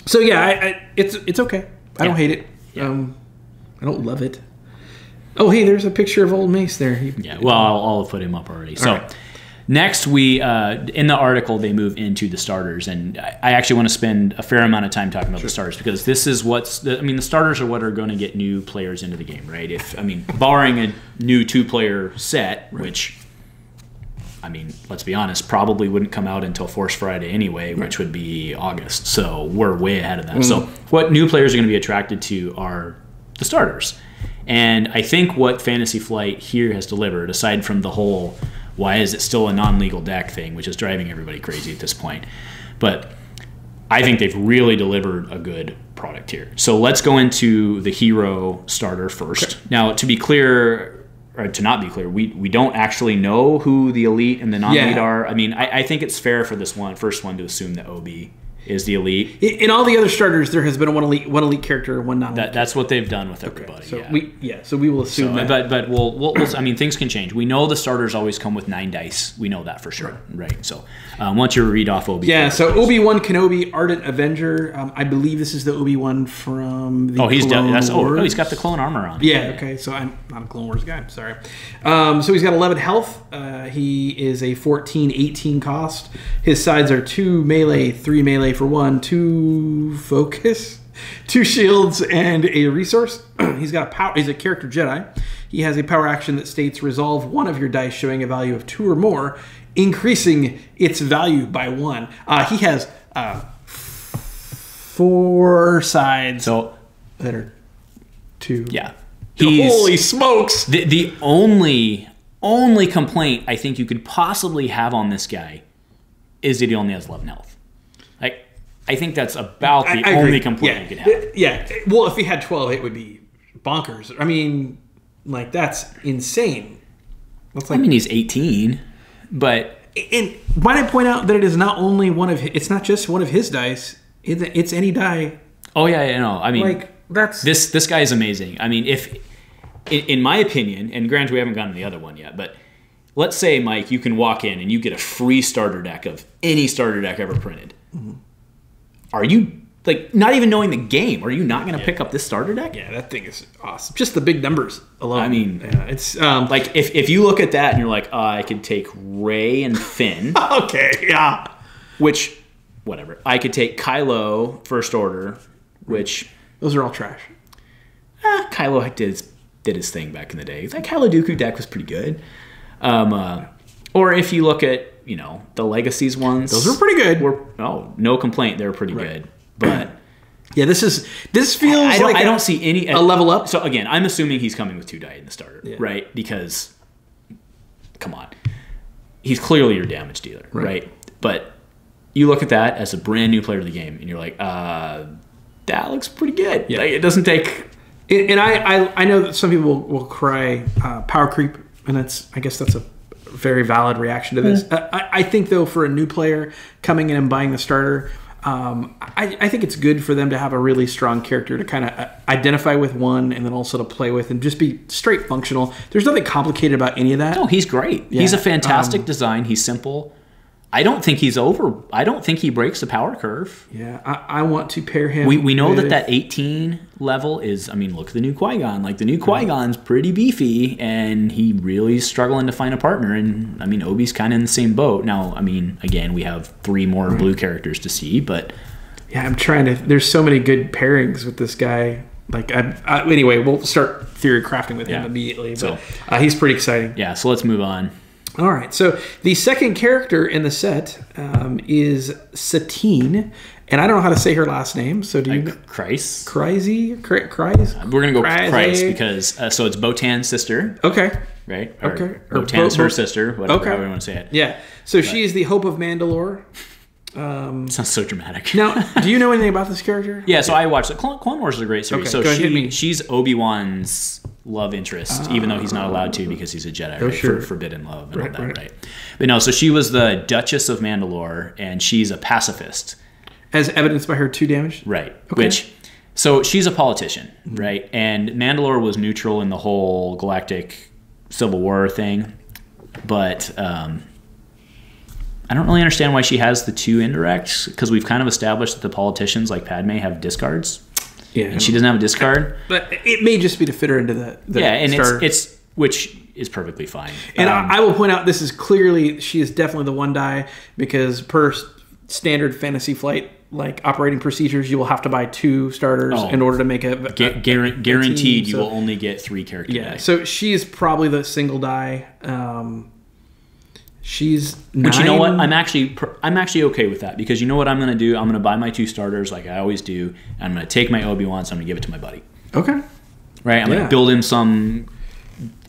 So yeah, it's okay. I don't hate it. Yeah. I don't love it. Oh, hey, there's a picture of old Mace there. Yeah, well, I'll put him up already. So next we, in the article, they move into the starters. And I actually want to spend a fair amount of time talking about the starters because this is the starters are what are going to get new players into the game, right? Barring a new 2-player set, which, I mean, let's be honest, probably wouldn't come out until Force Friday anyway, which would be August. So we're way ahead of that. So what new players are going to be attracted to are the starters. And I think what Fantasy Flight here has delivered, aside from the whole why is it still a non-legal deck thing, which is driving everybody crazy at this point, but I think they've really delivered a good product here. So let's go into the hero starter first. Okay. Now, to be clear, or to not be clear, we don't actually know who the elite and the non-elite are. I mean, I think it's fair for this first one to assume that OB is the elite. In all the other starters, there has been one elite character, one non-elite. That's what they've done with everybody. So so we will assume that. But we'll I mean, things can change. We know the starters always come with 9 dice. We know that for sure, right? So once you read off Obi, so Obi-Wan Kenobi, Ardent Avenger. I believe this is the Obi-Wan from the Clone Wars. He's got the clone armor on. Yeah. Okay. So I'm not a Clone Wars guy. I'm sorry. So he's got 11 health. He is a 14/18 cost. His sides are 2 melee, 3 melee for 1, 2 focus, 2 shields, and a resource. He's got a power. He's a character Jedi. He has a power action that states resolve one of your dice showing a value of 2 or more, increasing its value by 1. He has 4 sides that are 2. Yeah. Holy smokes! The only complaint I think you could possibly have on this guy is that he only has 11 health. I think that's about the only complaint you could have. Yeah. Well, if he had 12, it would be bonkers. I mean, that's insane. I mean, he's 18, but... And might I point out that it is not only it's not just one of his dice, it's any die. Oh, yeah, no. I mean, that's... This guy is amazing. I mean, in my opinion, and granted we haven't gotten to the other one yet, but let's say, Mike, you can walk in and you get a free starter deck of any starter deck ever printed. Mm-hmm. Are you, not even knowing the game, are you not going to pick up this starter deck? Yeah, that thing is awesome. Just the big numbers alone. I mean, it's... if you look at that and you're like, I could take Rey and Finn. Okay, yeah. Which, whatever. I could take Kylo First Order, which... Those are all trash. Kylo did his thing back in the day. That Kylo Dooku deck was pretty good. Or if you look at, the Legacies ones. Those were pretty good. No complaint. They're pretty good. But yeah, this feels I don't see any a level up. So again, I'm assuming he's coming with 2 die in the starter, right? Because come on, he's clearly your damage dealer, right? But you look at that as a brand new player of the game, and you're like, that looks pretty good. Yeah. It doesn't take. And I know that some people will cry power creep, and I guess that's a very valid reaction to this. I think, though, for a new player coming in and buying the starter, I think it's good for them to have a really strong character to kind of identify with one and then also to play with and just be straight functional. There's nothing complicated about any of that. No, he's great. Yeah. He's a fantastic design. He's simple. I don't think he's over. I don't think he breaks the power curve. Yeah, I want to pair him. We know that 18 level is. I mean, look at the new Qui-Gon. Like the new Qui-Gon's pretty beefy, and he really is struggling to find a partner. And I mean, Obi's kind of in the same boat now. I mean, again, we have 3 more blue characters to see, but yeah, I'm trying to. There's so many good pairings with this guy. Like, anyway, we'll start theory crafting with him immediately. But he's pretty exciting. Yeah, so let's move on. All right, so the second character in the set is Satine, and I don't know how to say her last name. So do you? Kreis. Kreis. We're gonna go Kreis because so it's Botan's sister. Okay. Right. Okay. Botan's her sister. Whatever. However you want to say it. Yeah. So she is the Hope of Mandalore. Sounds so dramatic. Now, do you know anything about this character? Yeah, so I watched it. Clone Wars is a great series. Okay, so she's Obi-Wan's love interest, even though he's not allowed to because he's a Jedi, right? Sure. For forbidden love and all that, right? But no, so she was the Duchess of Mandalore, and she's a pacifist. As evidenced by her 2 damage? Right. Okay. So she's a politician, right? And Mandalore was neutral in the whole galactic Civil War thing, but I don't really understand why she has the 2 indirects, because we've kind of established that the politicians like Padme have discards. Yeah. And she doesn't have a discard. But it may just be to fit her into the and starter. it's which is perfectly fine. And I will point out, this is clearly, she is definitely the 1 die, because per standard Fantasy Flight like operating procedures, you will have to buy 2 starters in order to make a guaranteed. Team, you will only get 3 character dice. So she is probably the single die. She's 9. But you know what? I'm actually okay with that, because you know what I'm going to do? I'm going to buy my 2 starters like I always do, and I'm going to take my Obi-Wan, so I'm going to give it to my buddy. Okay. Right? I'm going to build him some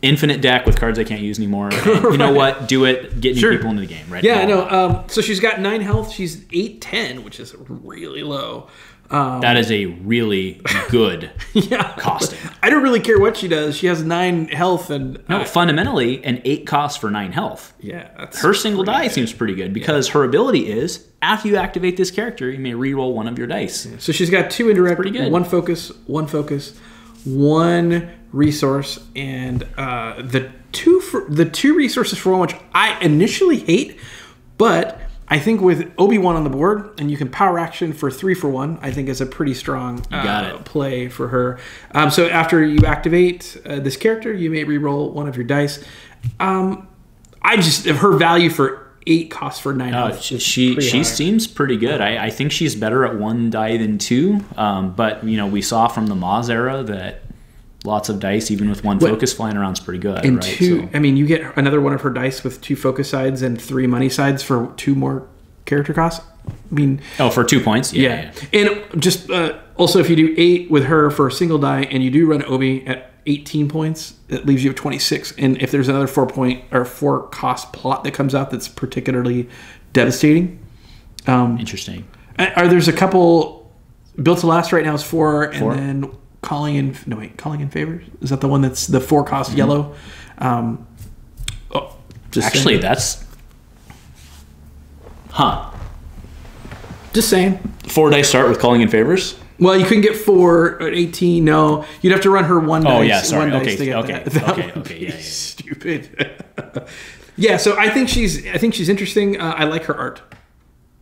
infinite deck with cards I can't use anymore. And you know what? Do it. Get new people into the game, right? Yeah, I know. So she's got 9 health. She's 810, which is really low. That is a really good costing. I don't really care what she does. She has 9 health and fundamentally an 8 cost for 9 health. Yeah, that's her single die seems pretty good, because her ability is after you activate this character, you may reroll 1 of your dice. Yeah. So she's got 2 indirect, pretty good. 1 focus, 1 resource, and the 2 resources for 1, which I initially hate, but I think with Obi-Wan on the board, and you can power action for 3 for 1, I think is a pretty strong play for her. So after you activate this character, you may reroll 1 of your dice. Her value for 8 costs for 9 health. She seems pretty good. I think she's better at 1 die than 2. But we saw from the Maz era that lots of dice, even with 1 focus flying around, is pretty good. And right? 2, I mean, you get another 1 of her dice with 2 focus sides and 3 money sides for 2 more character costs. I mean, for 2 points. Yeah. And just also, if you do 8 with her for a single die, and you do run Obi at 18 points, it leaves you at 26. And if there's another 4 cost plot that comes out that's particularly devastating, interesting. There's a couple built to last right now is 4, and then Calling in Favors? Is that the one that's the 4 cost yellow? Actually, that's... Just saying. 4 dice start with Calling in Favors? Well, you couldn't get 4 at 18, no. You'd have to run her 1 dice. Oh, yeah, sorry. Dice to get that. Okay. Stupid. Yeah, so I think she's interesting. I like her art.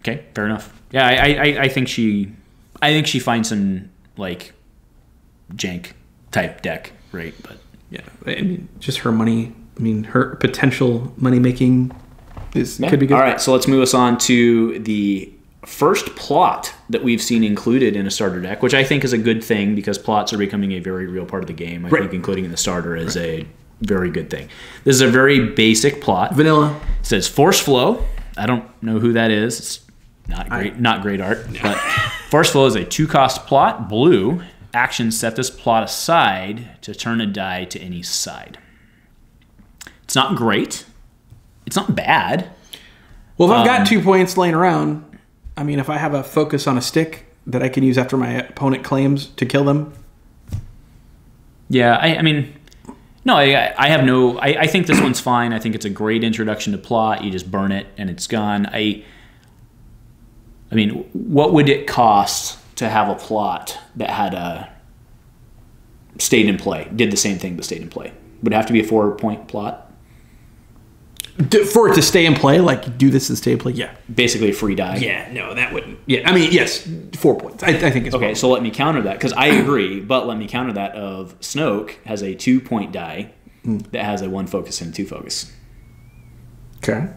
Okay, fair enough. Yeah, I think she finds some, like, jank type deck, right? But yeah, I mean, just her money. I mean, her potential money making could be good. All right, so let's move us on to the first plot that we've seen included in a starter deck, which I think is a good thing, because plots are becoming a very real part of the game. I think including in the starter is a very good thing. This is a very basic plot. Vanilla. It says Force Flow. I don't know who that is. It's not great art, but Force Flow is a 2-cost plot, blue. Actions set this plot aside to turn a die to any side. It's not great. It's not bad. Well, if I've got 2 points laying around, I mean, if I have a focus on a stick that I can use after my opponent claims to kill them. Yeah, I mean, no, I think this one's fine. I think it's a great introduction to plot. You just burn it and it's gone. I mean, what would it cost to have a plot that had stayed in play, did the same thing but stayed in play? Would it have to be a 4-point plot? For it to stay in play, like do this and stay in play, yeah. Basically a free die. Yeah, no, that wouldn't. Yeah, I mean, yes, 4 points. I think it's okay. So let me counter that because I agree, but let me counter that. Of Snoke has a 2-point die that has a 1 focus and a 2 focus. Okay.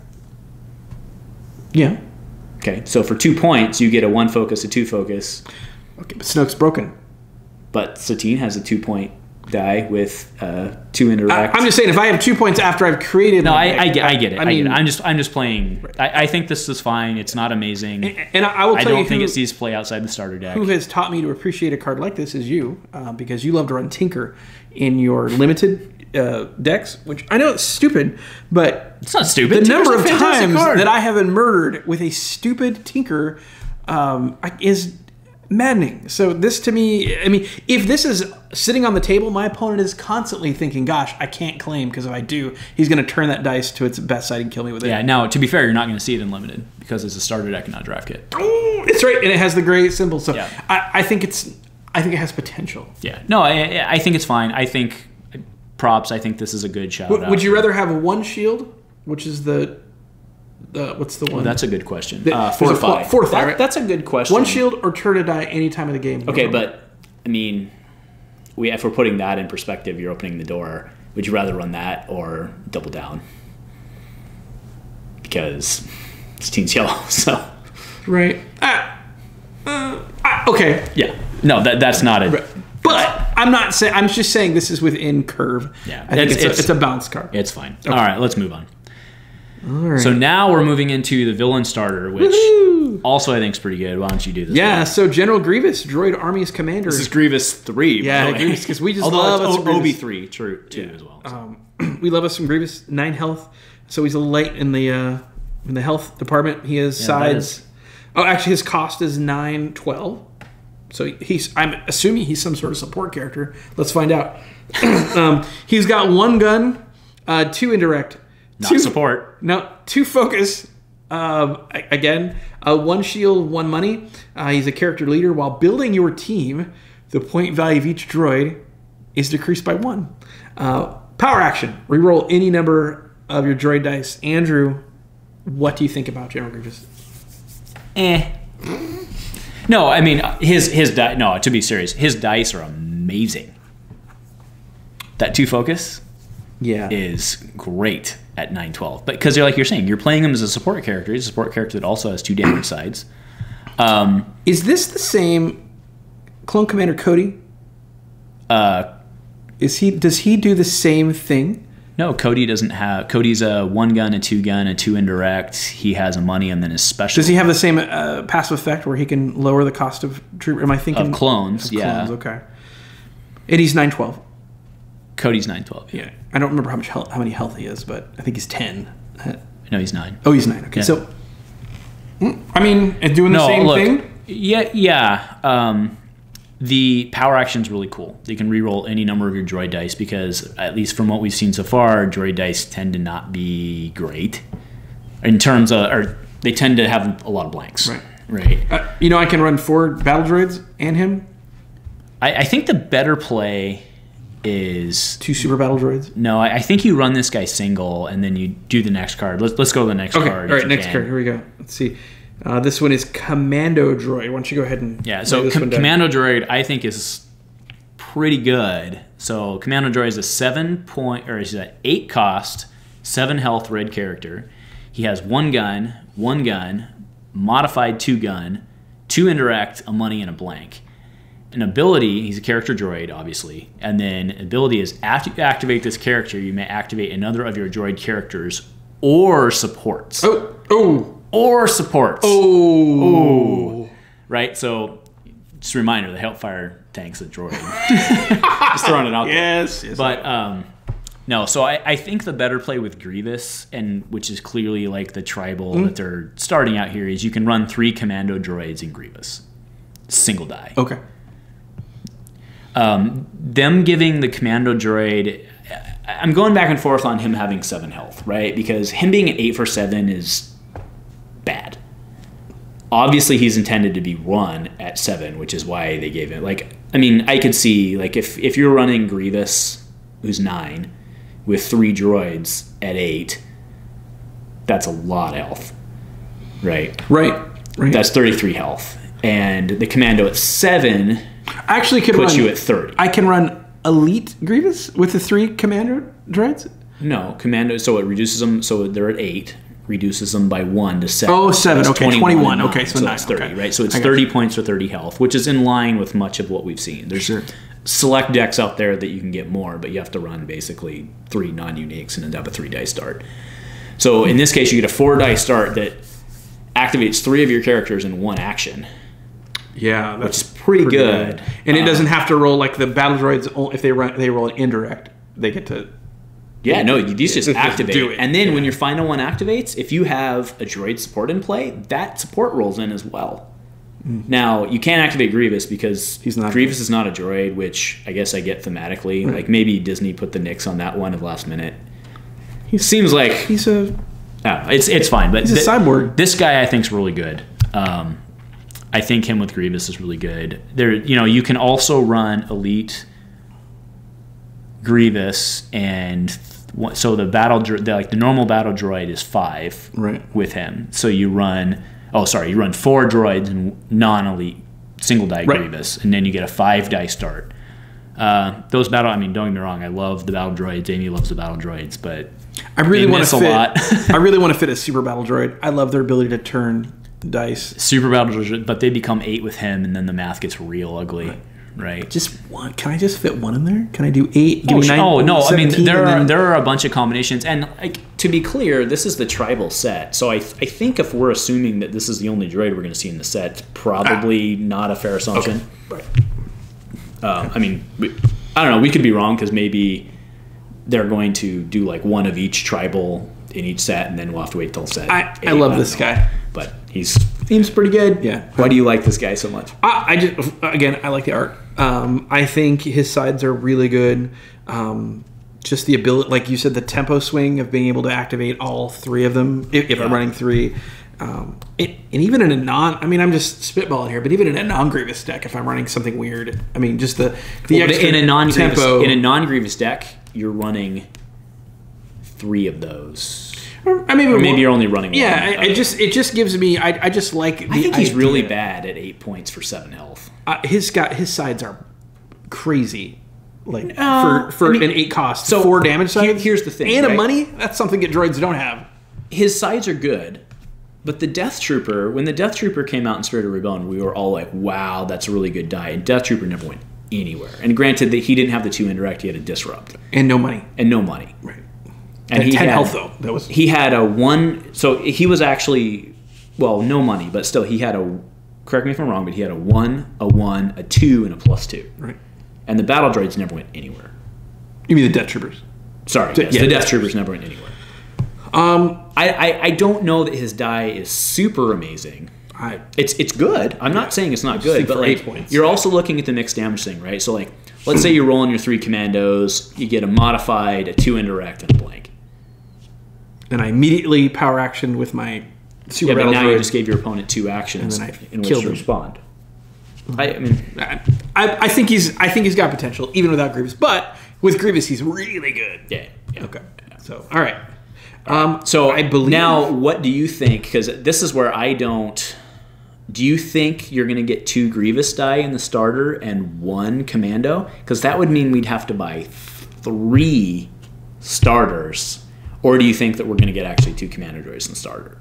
Yeah. Okay, so for 2 points, you get a 1 focus, a 2 focus. Okay, but Snoke's broken. But Satine has a 2-point die with 2 indirect. I'm just saying, if I have 2 points after I've created... No, I get it. I mean, get it. I'm just playing... Right. I think this is fine. It's not amazing. And I will tell you I don't think it needs to play outside the starter deck. Who has taught me to appreciate a card like this is you, because you love to run Tinker in your limited decks, which I know it's stupid, but... It's not stupid. The number of times that I have been murdered with a stupid Tinker is... maddening. So this to me, I mean, if this is sitting on the table, my opponent is constantly thinking, gosh, I can't claim because if I do, he's going to turn that dice to its best side and kill me with it. Yeah, now, to be fair, you're not going to see it in limited because it's a starter deck and not a draft kit. Oh, it's right. And it has the gray symbol. So yeah. I think it has potential. Yeah. No, I think it's fine. I think props. I think this is a good shout out. Would you rather have 1 shield, which is what's the one? Oh, that's a good question. Fortify. Fortify, right? That's a good question. 1 shield or turn a die any time of the game. Okay, but I mean, if we're putting that in perspective, you're opening the door. Would you rather run that or double down? Because it's Team's yellow, so. Right. Okay. Yeah. No, that's not it. Right. But I'm not saying. I'm just saying this is within curve. Yeah, I think it's a balanced card. It's fine. Okay. All right, let's move on. All right. So now we're moving into the villain starter, which also I think is pretty good. Why don't you do this? Yeah. One? So General Grievous, Droid Army's commander. This is Grievous 3. Yeah, Grievous, because we just love us some Obi 3, true, too, as well. So. We love us some Grievous, 9 health. So he's a light in the health department. He has sides. Oh, actually, his cost is 912. So I'm assuming he's some sort of support character. Let's find out. He's got 1 gun, 2 indirect. Not support. No, 2 focus. Again, 1 shield, 1 money. He's a character leader. While building your team, the point value of each droid is decreased by 1. Power action. Reroll any number of your droid dice. Andrew, what do you think about General Grievous? No, I mean his dice. No, to be serious, his dice are amazing. That 2 focus, is great at 912. But because like you're saying, you're playing him as a support character. He's a support character that also has 2 damage sides. Is this the same Clone Commander Cody? Does he do the same thing? No, Cody doesn't have. Cody's a 1 gun, a 2 gun, a 2 indirect. He has a money and then his special. Does he have the same passive effect where he can lower the cost of troop? Am I thinking of clones? Clones, okay. And he's 912. Cody's 912. Yeah, I don't remember how many health he is, but I think he's 10. No, he's 9. Oh, he's 9. Okay, yeah. So I mean, doing the same thing. Yeah. The power action is really cool. You can reroll any number of your droid dice because, at least from what we've seen so far, droid dice tend to not be great in terms of, or they tend to have a lot of blanks. Right. I can run 4 battle droids and him. I think the better play is 2 super battle droids. No, I think you run this guy single and then you do the next card. Let's go to the next card. All right, next card. Here we go. Let's see. This one is Commando Droid. Why don't you go ahead and so Commando Droid I think is pretty good. So Commando Droid is a 8 cost, 7 health red character. He has 1 gun, modified 2 gun, 2 indirect, a money, and a blank. An ability, he's a character droid, obviously, and then ability is after you activate this character, you may activate another of your droid characters or supports. Or supports. Right? So, just a reminder, the Hellfire tank's a droid. Just throwing it out there. Yes. But, no, so I think the better play with Grievous, and which is clearly like the tribal that they're starting out here, is you can run 3 Commando droids in Grievous. Single die. Okay. Them giving the Commando droid... I'm going back and forth on him having 7 health, right? Because him being an 8 for 7 is... bad. Obviously, he's intended to be run at 7, which is why they gave it. I could see if you're running Grievous, who's 9, with 3 droids at 8, that's a lot of health, right? Right. That's 33 health. And the Commando at 7 I actually could puts run, you at 30. I can run Elite Grievous with the 3 Commander droids? No, Commando, so it reduces them, so they're at 8, reduces them by 1 to 7. Oh, 7, okay, 21. Okay, so 9. That's 30, okay. right? So it's 30 points for 30 health, which is in line with much of what we've seen. There's select decks out there that you can get more, but you have to run basically 3 non-uniques and end up a 3-dice start. So in this case, you get a 4-dice start that activates 3 of your characters in 1 action. Yeah, that's which is pretty good. And it doesn't have to roll like the battle droids. If they roll an indirect, they get to. Yeah, no, these just activate. Do it. And then when your final one activates, if you have a droid support in play, that support rolls in as well. Now, you can't activate Grievous because Grievous is not a droid, which I guess I get thematically. Like maybe Disney put the nix on that one at the last minute. He seems like he's a. It's fine, but he's a cyborg. This guy I think is really good. I think him with Grievous is really good. You can also run Elite Grievous, and so the normal battle droid is 5 with him. So you run 4 droids and non-elite single die Grievous, and then you get a 5-die start. Don't get me wrong, I love the battle droids. Amy loves the battle droids, but I really want to fit a lot. I really want to fit a super battle droid. I love their ability to turn dice. Super battle droids, but they become 8 with him, and then the math gets real ugly. Right. Just one. Can I just fit one in there? Can I do 8? Give me 9. Oh no! 17, there are a bunch of combinations, and to be clear, this is the tribal set. So I think if we're assuming that this is the only droid we're going to see in the set, it's probably not a fair assumption. Okay. Right. I don't know. We could be wrong because maybe they're going to do like one of each tribal in each set, and then we'll have to wait till set. I love this guy, but he seems pretty good. Yeah. Why do you like this guy so much? I like the art. I think his sides are really good. Just the ability, like you said, the tempo swing of being able to activate all 3 of them if I'm running 3. And even in a I'm just spitballing here, but even in a non-Grievous deck, if I'm running something weird, just the extra in a non-Grievous tempo. In a non-Grievous deck, you're running 3 of those. Or maybe you're only running 1. Yeah, it just gives me. I just like. I think he's really bad at 8 points for 7 health. His sides are crazy. Like for an 8 cost, so 4 damage sides. Here's the thing, and a money. That's something that droids don't have. His sides are good, but the Death Trooper. When the Death Trooper came out in Spirit of Rebellion, we were all like, "Wow, that's a really good die." And Death Trooper never went anywhere. And granted, that he didn't have the 2 indirect; he had a disrupt and no money. Right. And he 10 health though. He had a 1. So he was actually no money, but still he had a. Correct me if I'm wrong, but he had a 1, a 1, a 2, and a +2. Right. And the battle droids never went anywhere. You mean the Death Troopers? Sorry, yes, the Death Troopers never went anywhere. I don't know that his die is super amazing. It's good. I'm not saying it's not good, but like 8 points. You're also looking at the mixed damage thing, right? So like, let's say you're rolling your 3 commandos, you get a modified, a 2 indirect, and a blank. And I immediately power action with my super battle but now droid. you just gave your opponent 2 actions in which to respond. I think he's got potential even without Grievous, but with Grievous he's really good. Yeah. Okay. So all right. So I believe now, what do you think? Because this is where I don't. Do you think you're going to get 2 Grievous die in the starter and 1 Commando? Because that would mean we'd have to buy 3 starters. Or do you think that we're going to get actually 2 Commando droids in the starter?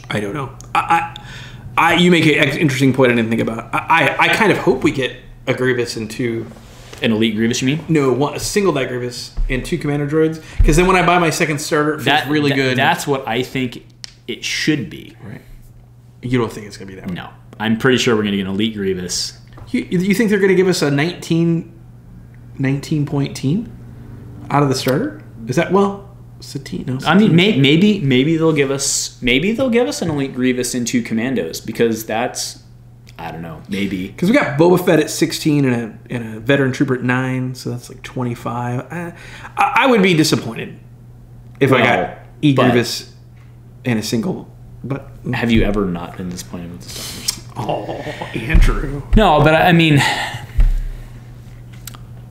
I don't know. You make an interesting point I didn't think about. I kind of hope we get a Grievous and 2... An Elite Grievous, you mean? No, a single die Grievous and 2 Commander droids. Because then when I buy my second starter, it feels really good. That's what I think it should be. Right. You don't think it's going to be that way? No. I'm pretty sure we're going to get an Elite Grievous. You think they're going to give us a 19-point team out of the starter? Is that, Satine? No, I mean, maybe they'll give us an Elite Grievous and 2 Commandos, because that's, I don't know, maybe. Because we got Boba Fett at 16 and a Veteran Trooper at 9, so that's like 25. I would be disappointed if I got Grievous and a single. But have you ever not been disappointed with the starters? Oh, Andrew. No, but I mean,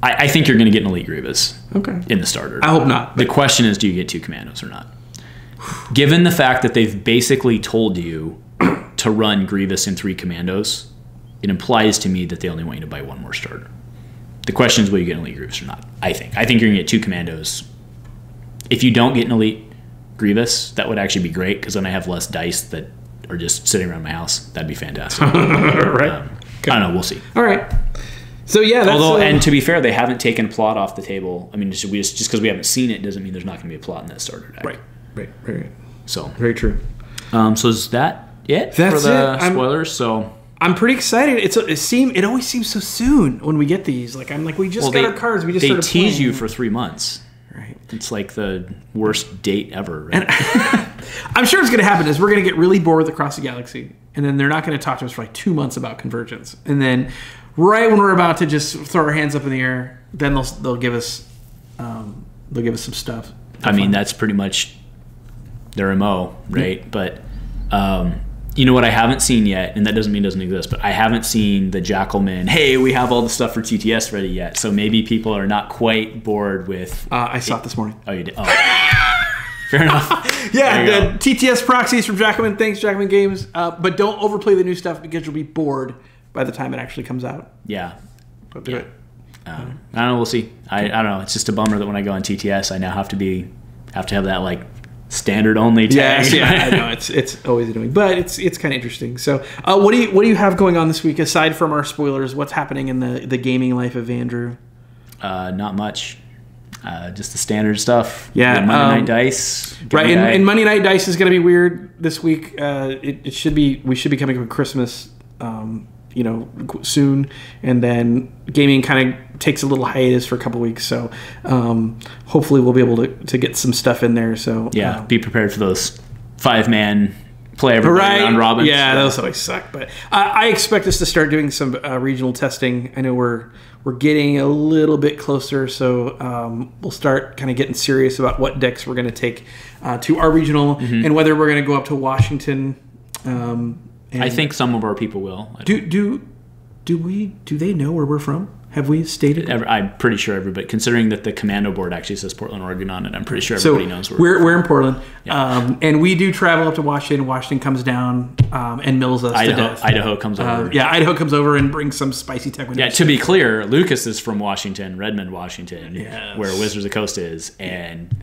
I think you're going to get an Elite Grievous. Okay. In the starter. I hope not. The question is, do you get 2 Commandos or not? given the fact that they've basically told you to run Grievous and 3 Commandos, it implies to me that they only want you to buy 1 more starter. The question is, will you get an Elite Grievous or not? I think you're going to get 2 Commandos. If you don't get an Elite Grievous, that would actually be great, because then I have less dice that are just sitting around my house. That'd be fantastic. Right. I don't know. We'll see. All right. So yeah, that's, and to be fair, they haven't taken plot off the table. I mean, just because we haven't seen it doesn't mean there's not going to be a plot in that starter deck. Right. So very true. So is that it for the spoilers? I'm pretty excited. It always seems so soon when we get these. Like we just got our cards. We just started tease playing. you for 3 months. Right. It's like the worst date ever. Right? And I'm sure what's going to happen is we're going to get really bored with Across the Galaxy, and then they're not going to talk to us for like 2 months about Convergence, and then right when we're about to just throw our hands up in the air, then they'll give us some stuff. I mean, that's pretty much their MO, right? Mm-hmm. But you know what I haven't seen yet, and that doesn't mean it doesn't exist, but I haven't seen the Jackalman, hey, we have all the stuff for TTS ready yet. So maybe people are not quite bored with... I saw it this morning. Oh, you did? Oh. Fair enough. Yeah, the TTS proxies from Jackalman. Thanks, Jackalman Games. But don't overplay the new stuff because you'll be bored by the time it actually comes out. Yeah. But do it. I don't know. We'll see. I don't know. It's just a bummer that when I go on TTS, I now have to have that, like, standard only tag. Yeah, I know it's always annoying, but it's kind of interesting. So, what do you have going on this week aside from our spoilers? What's happening in the gaming life of Andrew? Not much. Just the standard stuff. Yeah, Monday Night Dice. Right, and Monday Night Dice is going to be weird this week. We should be coming up with Christmas. Soon, and then gaming kind of takes a little hiatus for a couple weeks, so hopefully we'll be able to get some stuff in there. So be prepared for those 5-man play everybody round robins. Yeah, those always suck, but I expect us to start doing some regional testing. I know we're getting a little bit closer, so we'll start kind of getting serious about what decks we're going to take to our regional, and whether we're going to go up to Washington. I think some of our people will. Do they know where we're from? Have we stated? I'm pretty sure everybody, considering that the Commando board actually says Portland, Oregon on it, I'm pretty sure everybody knows where we're in Portland. Yeah. And we do travel up to Washington. Washington comes down and mills us to death. Idaho comes over. Idaho comes over and brings some spicy tech. Yeah, to be clear, Lucas is from Washington, Redmond, Washington, where Wizards of the Coast is, and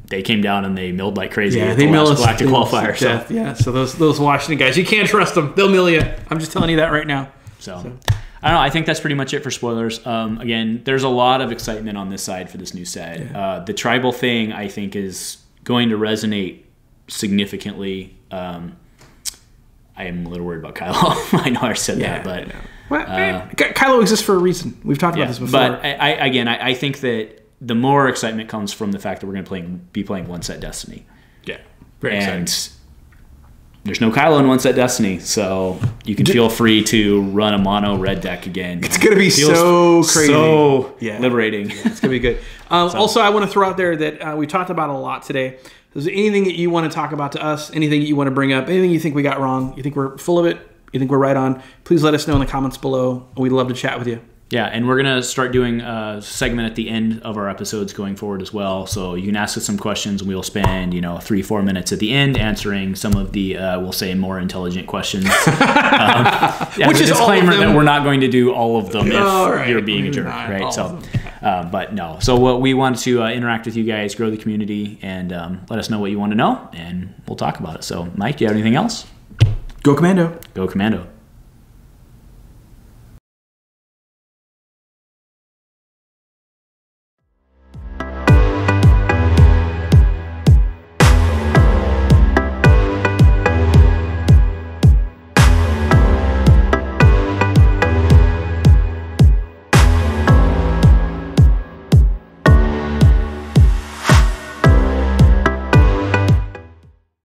they came down and they milled like crazy. Yeah, they mill us. Galactic Qualifier. So. Yeah, so those Washington guys, you can't trust them. They'll mill you. I'm just telling you that right now. So I don't know. I think that's pretty much it for spoilers. Again, there's a lot of excitement on this side for this new set. Yeah. The tribal thing, I think, is going to resonate significantly. I am a little worried about Kylo. I know I said that, but Kylo exists for a reason. We've talked about this before. But I think that the more excitement comes from the fact that we're going to be playing One Set Destiny. Yeah, very exciting. There's no Kylo in One Set Destiny, so you can feel free to run a mono red deck again. It's going to be so crazy. So liberating. Yeah, it's going to be good. Also, I want to throw out there that we talked about a lot today. If there's anything that you want to talk about to us, anything that you want to bring up, anything you think we got wrong, you think we're full of it, you think we're right on, please let us know in the comments below. We'd love to chat with you. Yeah, and we're going to start doing a segment at the end of our episodes going forward as well. So you can ask us some questions, and we'll spend 3-4 minutes at the end answering some of the, we'll say, more intelligent questions. Which is a disclaimer that we're not going to do all of them if you're being a jerk, right? So, but no. So what we want to interact with you guys, grow the community, and let us know what you want to know, and we'll talk about it. So, Mike, do you have anything else? Go Commando. Go Commando.